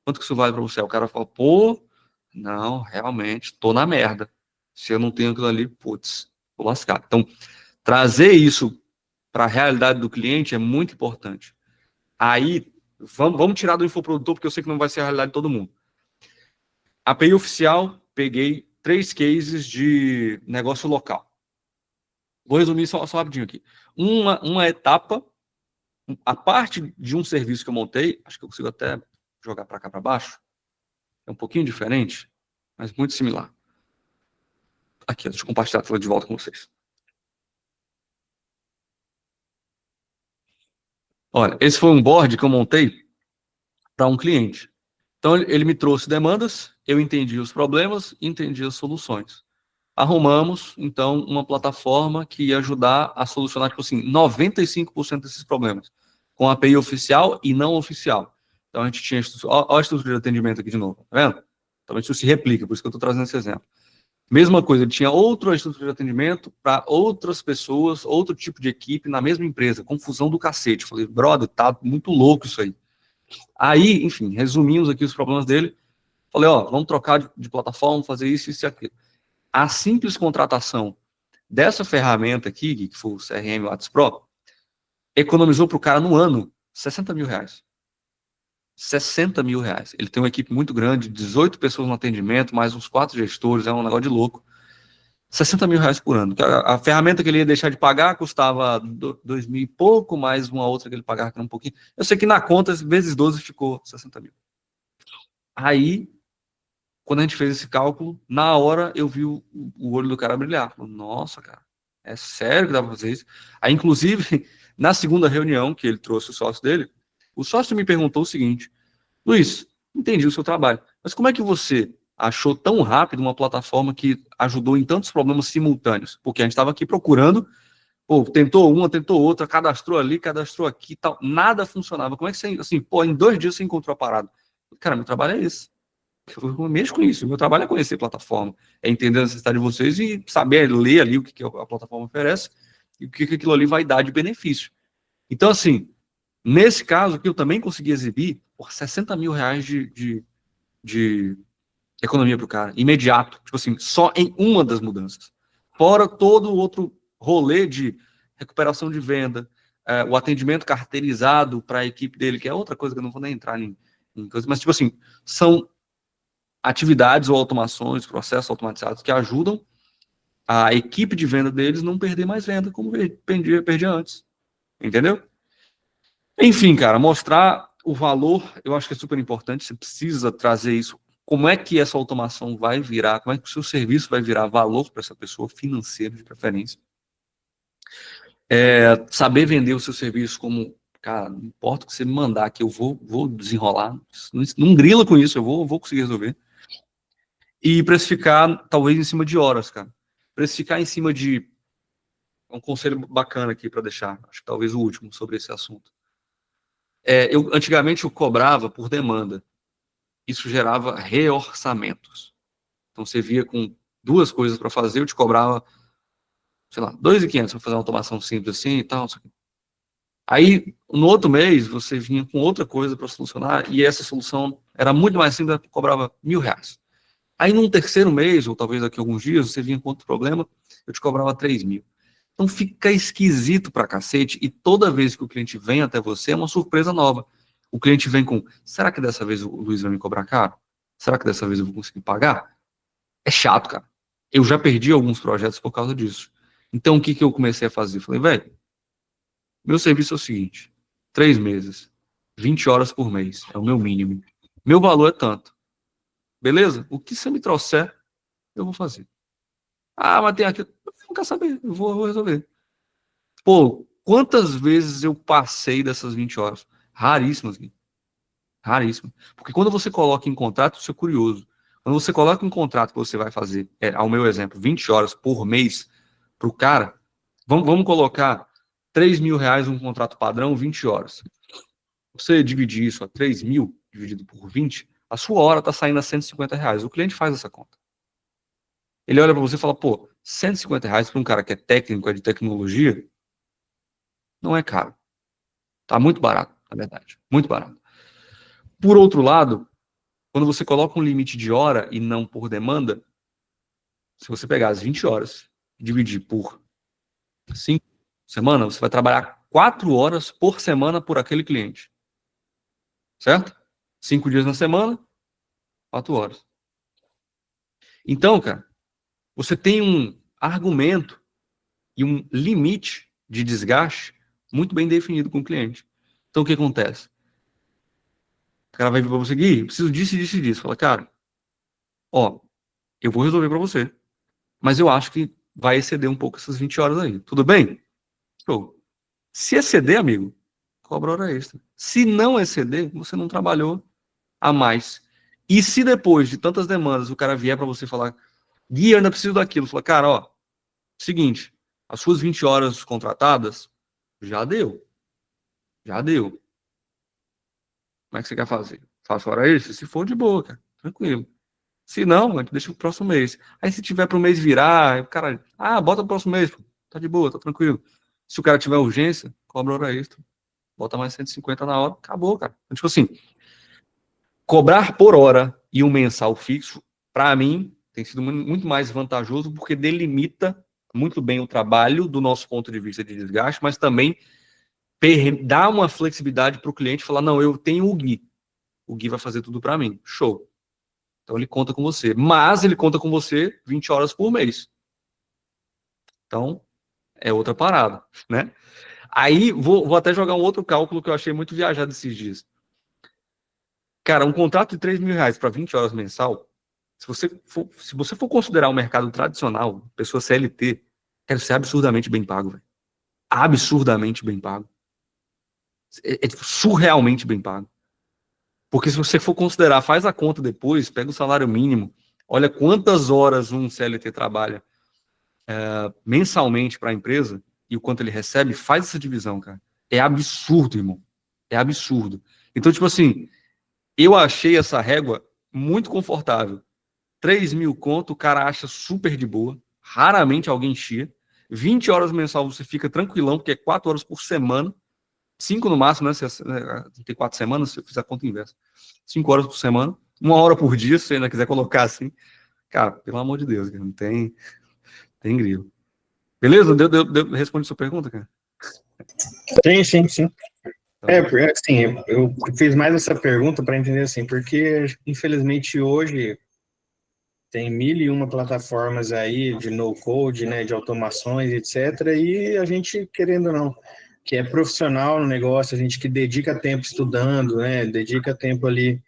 [SPEAKER 1] quanto que isso vale para você? O cara fala, pô, não, realmente, tô na merda. Se eu não tenho aquilo ali, putz, vou lascar. Então, trazer isso para a realidade do cliente é muito importante. Aí, vamos tirar do infoprodutor, porque eu sei que não vai ser a realidade de todo mundo. API oficial, peguei 3 cases de negócio local. Vou resumir só rapidinho aqui. Uma etapa, a parte de um serviço que eu montei, acho que eu consigo até jogar para cá para baixo, é um pouquinho diferente, mas muito similar. Aqui, deixa eu compartilhar a tela de volta com vocês. Olha, esse foi um board que eu montei para um cliente. Então, ele me trouxe demandas, eu entendi os problemas, entendi as soluções. Arrumamos, então, uma plataforma que ia ajudar a solucionar, tipo assim, 95% desses problemas, com API oficial e não oficial. Então, a gente tinha... Olha a estrutura de atendimento aqui de novo, tá vendo? Então, isso se replica, por isso que eu estou trazendo esse exemplo. Mesma coisa, ele tinha outra estrutura de atendimento para outras pessoas, outro tipo de equipe na mesma empresa. Confusão do cacete. Falei, brother, tá muito louco isso aí. Aí, enfim, resumimos aqui os problemas dele. Falei, ó, vamos trocar de plataforma, fazer isso e aquilo. A simples contratação dessa ferramenta aqui, que foi o CRM Whats Pro, economizou para o cara no ano 60 mil reais. 60 mil reais. Ele tem uma equipe muito grande, 18 pessoas no atendimento, mais uns 4 gestores, é um negócio de louco. 60 mil reais por ano. A ferramenta que ele ia deixar de pagar custava 2 mil e pouco, mais uma outra que ele pagava que era um pouquinho. Eu sei que na conta, vezes 12, ficou 60 mil. Aí, quando a gente fez esse cálculo, na hora eu vi o olho do cara brilhar. Falei, nossa, cara, é sério que dá pra fazer isso? Aí, inclusive, na segunda reunião que ele trouxe o sócio dele, o sócio me perguntou o seguinte: Luiz, entendi o seu trabalho, mas como é que você achou tão rápido uma plataforma que ajudou em tantos problemas simultâneos? Porque a gente estava aqui procurando, pô, tentou uma, tentou outra, cadastrou ali, cadastrou aqui e tal, nada funcionava. Como é que você, assim, pô, em 2 dias você encontrou a parada? Cara, meu trabalho é esse. Eu mexo com isso. Meu trabalho é conhecer a plataforma, é entender a necessidade de vocês e saber ler ali o que a plataforma oferece e o que aquilo ali vai dar de benefício. Então, assim, nesse caso aqui, eu também consegui exibir por 60 mil reais de economia para o cara, imediato. Tipo assim, só em uma das mudanças. Fora todo o outro rolê de recuperação de venda, o atendimento carteirizado para a equipe dele, que é outra coisa que eu não vou nem entrar em coisa, mas, tipo assim, são atividades ou automações, processos automatizados que ajudam a equipe de venda deles não perder mais venda como perdia antes. Entendeu? Enfim, cara, mostrar o valor, eu acho que é super importante. Você precisa trazer isso. Como é que essa automação vai virar, como é que o seu serviço vai virar valor para essa pessoa, financeiro de preferência. Saber vender o seu serviço como, cara, não importa o que você me mandar, que eu vou desenrolar. Não grila com isso, eu vou conseguir resolver. E precificar, talvez, em cima de horas, cara. Precificar em cima de... Um conselho bacana aqui para deixar, acho que talvez o último sobre esse assunto. Antigamente eu cobrava por demanda. Isso gerava reorçamentos. Então você via com 2 coisas para fazer, eu te cobrava, sei lá, 2.500 para fazer uma automação simples assim e tal. Aí, no outro mês, você vinha com outra coisa para solucionar e essa solução era muito mais simples, cobrava R$1.000. Aí, num terceiro mês, ou talvez daqui a alguns dias, você vinha com outro problema, eu te cobrava 3.000. Então fica esquisito pra cacete e toda vez que o cliente vem até você é uma surpresa nova. O cliente vem com, será que dessa vez o Luiz vai me cobrar caro? Será que dessa vez eu vou conseguir pagar? É chato, cara. Eu já perdi alguns projetos por causa disso. Então o que eu comecei a fazer? Falei, velho, meu serviço é o seguinte, 3 meses, 20 horas por mês, é o meu mínimo. Meu valor é tanto. Beleza? O que você me trouxer, eu vou fazer. Ah, mas tem aquilo. Eu não quero saber, eu vou resolver. Pô, quantas vezes eu passei dessas 20 horas? Raríssimas, Gui. Raríssimas. Porque quando você coloca em contrato, isso é curioso. Quando você coloca em contrato que você vai fazer, ao meu exemplo, 20 horas por mês para o cara, vamos colocar 3 mil reais um contrato padrão, 20 horas. Você dividir isso a 3 mil, dividido por 20, a sua hora está saindo a 150 reais. O cliente faz essa conta. Ele olha para você e fala, pô, 150 reais para um cara que é técnico, é de tecnologia, não é caro. Tá muito barato, na verdade. Muito barato. Por outro lado, quando você coloca um limite de hora e não por demanda, se você pegar as 20 horas e dividir por 5 semanas, você vai trabalhar 4 horas por semana por aquele cliente. Certo? 5 dias na semana, 4 horas. Então, cara, você tem um argumento e um limite de desgaste muito bem definido com o cliente. Então, o que acontece? O cara vai vir para você, Gui, preciso disso, disso e disso. Fala, cara, ó, eu vou resolver para você, mas eu acho que vai exceder um pouco essas 20 horas aí. Tudo bem? Show. Se exceder, amigo, cobra hora extra. Se não exceder, você não trabalhou a mais. E se depois de tantas demandas o cara vier para você falar, Gui, eu ainda preciso daquilo, fala, cara, ó, seguinte, as suas 20 horas contratadas, já deu. Já deu. Como é que você quer fazer? Faço hora extra? Se for de boa, cara, tranquilo. Se não, a gente deixa pro próximo mês. Aí se tiver pro mês virar, o cara, bota pro próximo mês, pô. Tá de boa, tá tranquilo. Se o cara tiver urgência, cobra hora extra. Bota mais 150 na hora, acabou, cara. Então, tipo assim, cobrar por hora e um mensal fixo, para mim, tem sido muito mais vantajoso porque delimita muito bem o trabalho do nosso ponto de vista de desgaste, mas também dá uma flexibilidade para o cliente falar, não, eu tenho o Gui vai fazer tudo para mim. Show. Então ele conta com você. Mas ele conta com você 20 horas por mês. Então, é outra parada, né? Aí, vou até jogar um outro cálculo que eu achei muito viajado esses dias. Cara, um contrato de R$3.000 para 20 horas mensal, se você for considerar o mercado tradicional, pessoa CLT, quer ser absurdamente bem pago, velho. Absurdamente bem pago. É surrealmente bem pago. Porque se você for considerar, faz a conta depois, pega o salário mínimo, olha quantas horas um CLT trabalha mensalmente para a empresa e o quanto ele recebe, faz essa divisão, cara. É absurdo, irmão. É absurdo. Então, tipo assim, eu achei essa régua muito confortável. 3.000 conto, o cara acha super de boa. Raramente alguém chia. 20 horas mensal você fica tranquilão, porque é 4 horas por semana. 5 no máximo, né? Tem 4 semanas, se eu fizer a conta inversa. 5 horas por semana. 1 hora por dia, se você ainda quiser colocar assim. Cara, pelo amor de Deus, não tem grilo. Beleza? Responde a sua pergunta, cara?
[SPEAKER 4] Sim. Assim, eu fiz mais essa pergunta para entender assim, porque infelizmente hoje tem 1.001 plataformas aí de no-code, né, de automações, etc. E a gente, querendo ou não, que é profissional no negócio, a gente que dedica tempo estudando, né, dedica tempo ali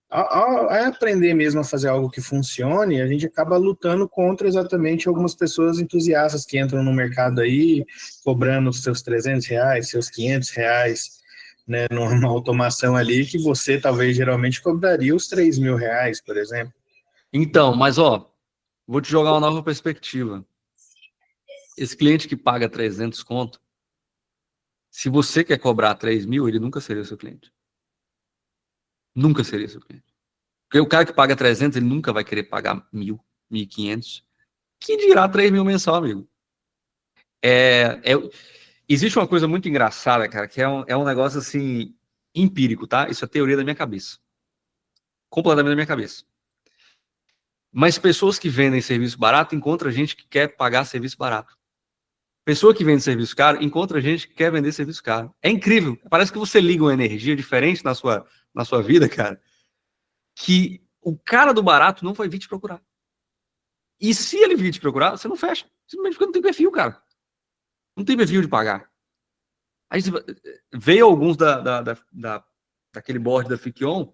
[SPEAKER 4] a aprender mesmo a fazer algo que funcione, a gente acaba lutando contra exatamente algumas pessoas entusiastas que entram no mercado aí, cobrando os seus R$300, seus R$500, né, numa automação ali que você talvez geralmente cobraria os R$3.000, por exemplo.
[SPEAKER 1] Então, mas vou te jogar uma nova perspectiva. Esse cliente que paga 300 conto, se você quer cobrar 3.000, ele nunca seria seu cliente. Nunca seria seu cliente. Porque o cara que paga 300, ele nunca vai querer pagar 1.000, 1.500. Que dirá 3.000 mensal, amigo? Existe uma coisa muito engraçada, cara, que é um negócio assim, empírico, tá? Isso é teoria da minha cabeça. Completamente da minha cabeça. Mas pessoas que vendem serviço barato encontram gente que quer pagar serviço barato. Pessoa que vende serviço caro encontra gente que quer vender serviço caro. É incrível. Parece que você liga uma energia diferente na sua vida, cara, que o cara do barato não vai vir te procurar. E se ele vir te procurar, você não fecha. Simplesmente porque não tem perfil, cara. Não tem perfil de pagar. Aí veio alguns daquele board da Fikion,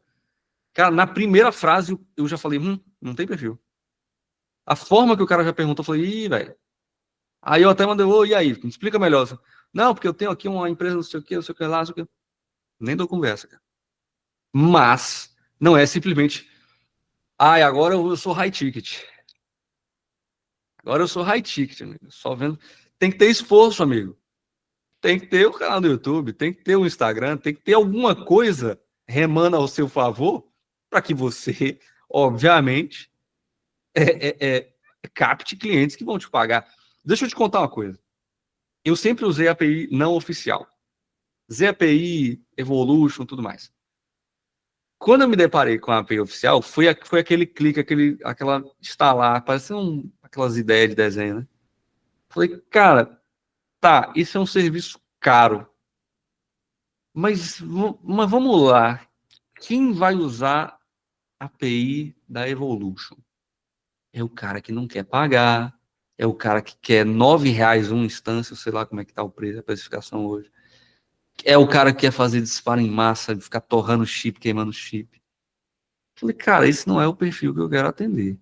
[SPEAKER 1] cara, na primeira frase eu já falei, não tem perfil. A forma que o cara já perguntou, eu falei, ih, velho. Aí eu até mandei, e aí, me explica melhor. Não, porque eu tenho aqui uma empresa, não sei o que lá, não sei o que. Nem dou conversa, cara. Mas não é simplesmente, agora eu sou high ticket. Agora eu sou high ticket, amigo. Só vendo. Tem que ter esforço, amigo. Tem que ter o canal do YouTube, tem que ter o Instagram, tem que ter alguma coisa remando ao seu favor para que você, obviamente, capte clientes que vão te pagar. Deixa eu te contar uma coisa. Eu sempre usei API não oficial. ZAPI, Evolution, tudo mais. Quando eu me deparei com a API oficial, foi aquele clique, aquela instalar, parecendo aquelas ideias de desenho, né? Falei, cara, tá, isso é um serviço caro. Mas vamos lá. Quem vai usar a API da Evolution? É o cara que não quer pagar, é o cara que quer R$9 uma instância, sei lá como é que tá o preço, a especificação hoje. É o cara que quer fazer disparo em massa, ficar torrando chip, queimando chip. Falei, cara, esse não é o perfil que eu quero atender.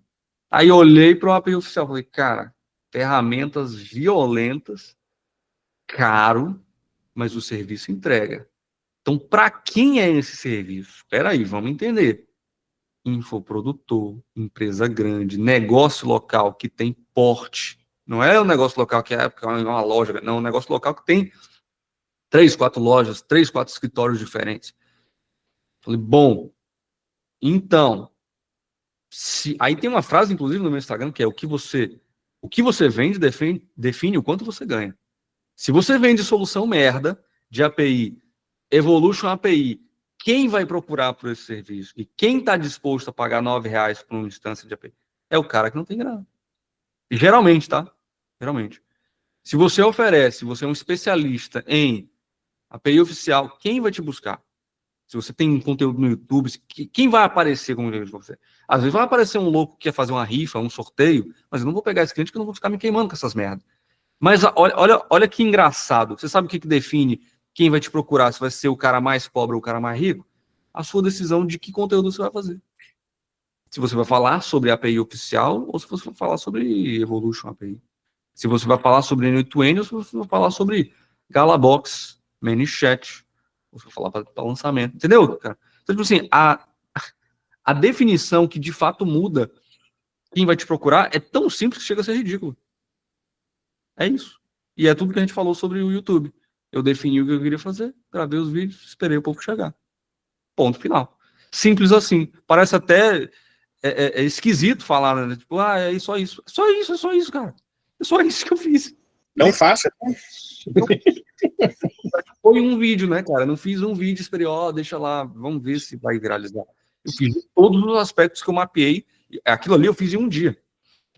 [SPEAKER 1] Aí eu olhei para o API oficial, falei, cara, ferramentas violentas, caro, mas o serviço entrega. Então, para quem é esse serviço? Espera aí, vamos entender. Infoprodutor, empresa grande, negócio local que tem porte. Não é um negócio local que é uma loja, não, é um negócio local que tem 3, 4 lojas, 3, 4 escritórios diferentes. Falei, bom, então, Aí tem uma frase, inclusive, no meu Instagram, que é o que você vende define o quanto você ganha. Se você vende solução merda de API, Evolution API, quem vai procurar por esse serviço? E quem está disposto a pagar R$9 por uma instância de API? É o cara que não tem grana. E geralmente, tá? Geralmente. Se você é um especialista em API oficial, quem vai te buscar? Se você tem um conteúdo no YouTube, quem vai aparecer como cliente de você? Às vezes vai aparecer um louco que quer fazer uma rifa, um sorteio, mas eu não vou pegar esse cliente que eu não vou ficar me queimando com essas merdas. Mas olha que engraçado. Você sabe o que define quem vai te procurar? Se vai ser o cara mais pobre ou o cara mais rico? A sua decisão de que conteúdo você vai fazer. Se você vai falar sobre API oficial ou se você vai falar sobre Evolution API. Se você vai falar sobre N8N ou se você vai falar sobre Galabox, ManyChat, ou se vai falar para lançamento. Entendeu, cara? Então, tipo assim, a definição que de fato muda quem vai te procurar é tão simples que chega a ser ridículo. É isso. E é tudo que a gente falou sobre o YouTube. Eu defini o que eu queria fazer, gravei os vídeos, esperei o povo chegar. Ponto final. Simples assim. Parece até esquisito falar, né? Tipo, é só isso. É só isso, cara. É só isso que eu fiz.
[SPEAKER 4] Não faça.
[SPEAKER 1] Foi um vídeo, né, cara? Eu não fiz um vídeo, esperei, deixa lá, vamos ver se vai viralizar. Eu fiz todos os aspectos que eu mapeei. Aquilo ali eu fiz em um dia.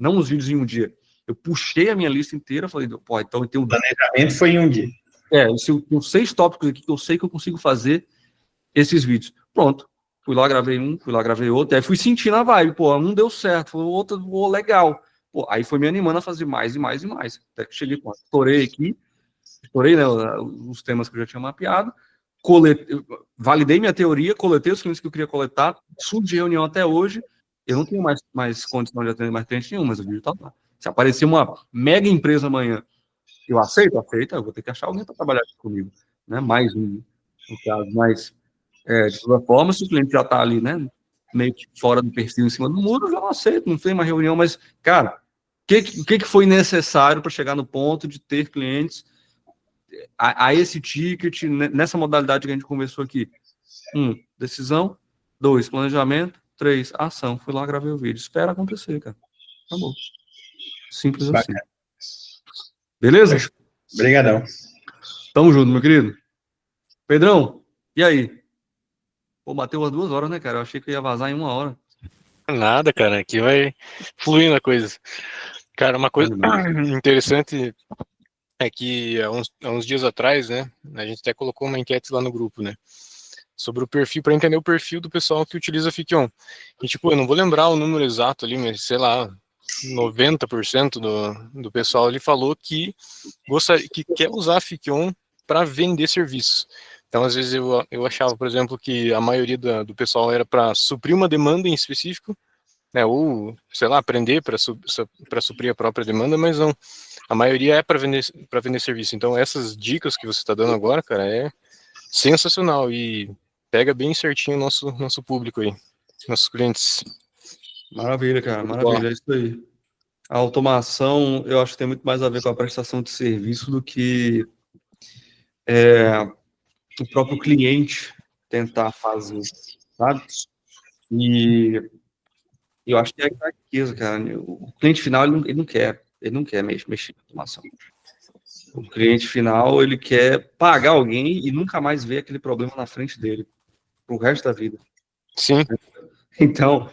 [SPEAKER 1] Não os vídeos em um dia. Eu puxei a minha lista inteira, falei, pô, então eu tenho...
[SPEAKER 4] O planejamento foi em um dia.
[SPEAKER 1] Eu tenho 6 tópicos aqui que eu sei que eu consigo fazer esses vídeos. Pronto. Fui lá, gravei um, fui lá, gravei outro. Aí fui sentindo a vibe. Pô, um deu certo, o outro, legal. Pô, aí foi me animando a fazer mais e mais e mais. Até que cheguei, estourei aqui. Estourei, né, os temas que eu já tinha mapeado. Validei minha teoria, coletei os clientes que eu queria coletar. Surge de reunião até hoje. Eu não tenho mais condição de atender mais cliente nenhum, mas o vídeo tá lá. Se aparecer uma mega empresa amanhã, eu aceito, eu vou ter que achar alguém para trabalhar comigo, né? Mais um, no caso, mas de toda forma, se o cliente já está ali, né, meio que fora do perfil, em cima do muro, eu já não aceito, não tem mais reunião, mas, cara, o que foi necessário para chegar no ponto de ter clientes a esse ticket, nessa modalidade que a gente conversou aqui? 1, decisão. 2, planejamento. 3, ação. Fui lá, gravei o vídeo. Espera acontecer, cara. Acabou. Simples assim. Beleza?
[SPEAKER 4] Obrigadão.
[SPEAKER 1] Tamo junto, meu querido. Pedrão, e aí? Pô, bateu as 2 horas, né, cara? Eu achei que ia vazar em 1 hora.
[SPEAKER 2] Nada, cara. Aqui vai fluindo a coisa. Cara, uma coisa interessante é que há uns dias atrás, né, a gente até colocou uma enquete lá no grupo, né, sobre o perfil, para entender o perfil do pessoal que utiliza a Fikion. E, tipo, eu não vou lembrar o número exato ali, mas, sei lá, 90% do pessoal ali falou que quer usar a Fikion para vender serviços. Então, às vezes, eu achava, por exemplo, que a maioria do pessoal era para suprir uma demanda em específico, né, ou, sei lá, aprender para suprir a própria demanda, mas não. A maioria é para vender serviço. Então, essas dicas que você está dando agora, cara, é sensacional e pega bem certinho o nosso público aí, nossos clientes.
[SPEAKER 1] Maravilha, cara, maravilha, é isso aí. A automação, eu acho que tem muito mais a ver com a prestação de serviço do que o próprio cliente tentar fazer, sabe? E eu acho que é a riqueza, cara. O cliente final, ele não quer mexer com automação. O cliente final, ele quer pagar alguém e nunca mais ver aquele problema na frente dele, pro resto da vida.
[SPEAKER 2] Sim.
[SPEAKER 1] Então,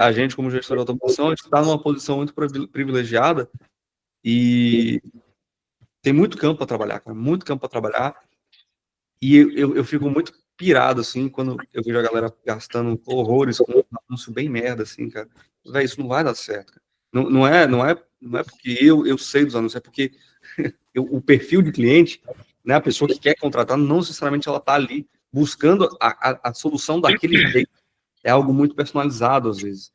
[SPEAKER 1] a gente, como gestor de automação, a gente está numa posição muito privilegiada e tem muito campo para trabalhar, cara, muito campo para trabalhar. E eu fico muito pirado, assim, quando eu vejo a galera gastando horrores com um anúncio bem merda, assim, cara. Véi, isso não vai dar certo, cara. Não é porque eu sei dos anúncios, é porque o perfil de cliente, né, a pessoa que quer contratar, não necessariamente ela está ali buscando a solução daquele jeito. É algo muito personalizado, às vezes.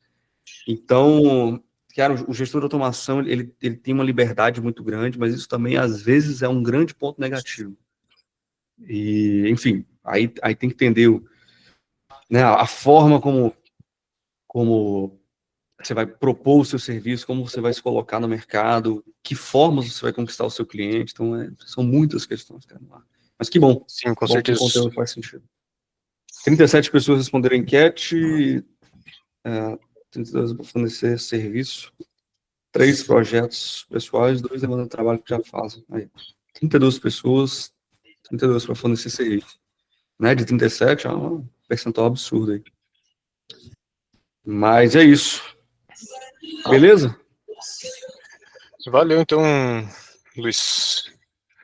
[SPEAKER 1] Então, cara, o gestor de automação, ele tem uma liberdade muito grande, mas isso também, às vezes, é um grande ponto negativo. E, enfim, aí tem que entender né, a forma como você vai propor o seu serviço, como você vai se colocar no mercado, que formas você vai conquistar o seu cliente. Então, são muitas questões, cara. Mas que bom.
[SPEAKER 2] Sim, com certeza.
[SPEAKER 1] O conteúdo faz sentido. 37 pessoas responderam a enquete, 32 para fornecer serviço, 3 projetos pessoais, 2 demandando trabalho que já fazem. Aí, 32 pessoas, 32 para fornecer serviço. Né, de 37 é um percentual absurdo aí. Mas é isso. Beleza?
[SPEAKER 2] Valeu, então, Luiz.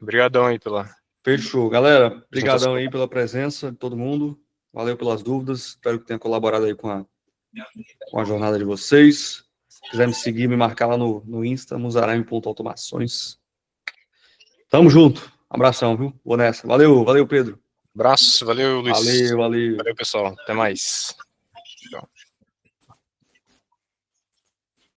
[SPEAKER 2] Obrigadão aí pela...
[SPEAKER 1] Fechou. Galera, obrigadão aí pela presença de todo mundo. Valeu pelas dúvidas. Espero que tenha colaborado aí com a jornada de vocês. Se quiser me seguir, me marcar lá no Insta, musarame.automações. Tamo junto. Abração, viu? Vou nessa. Valeu, Pedro.
[SPEAKER 2] Abraço, valeu, Luiz.
[SPEAKER 1] Valeu.
[SPEAKER 2] Valeu, pessoal. Até mais.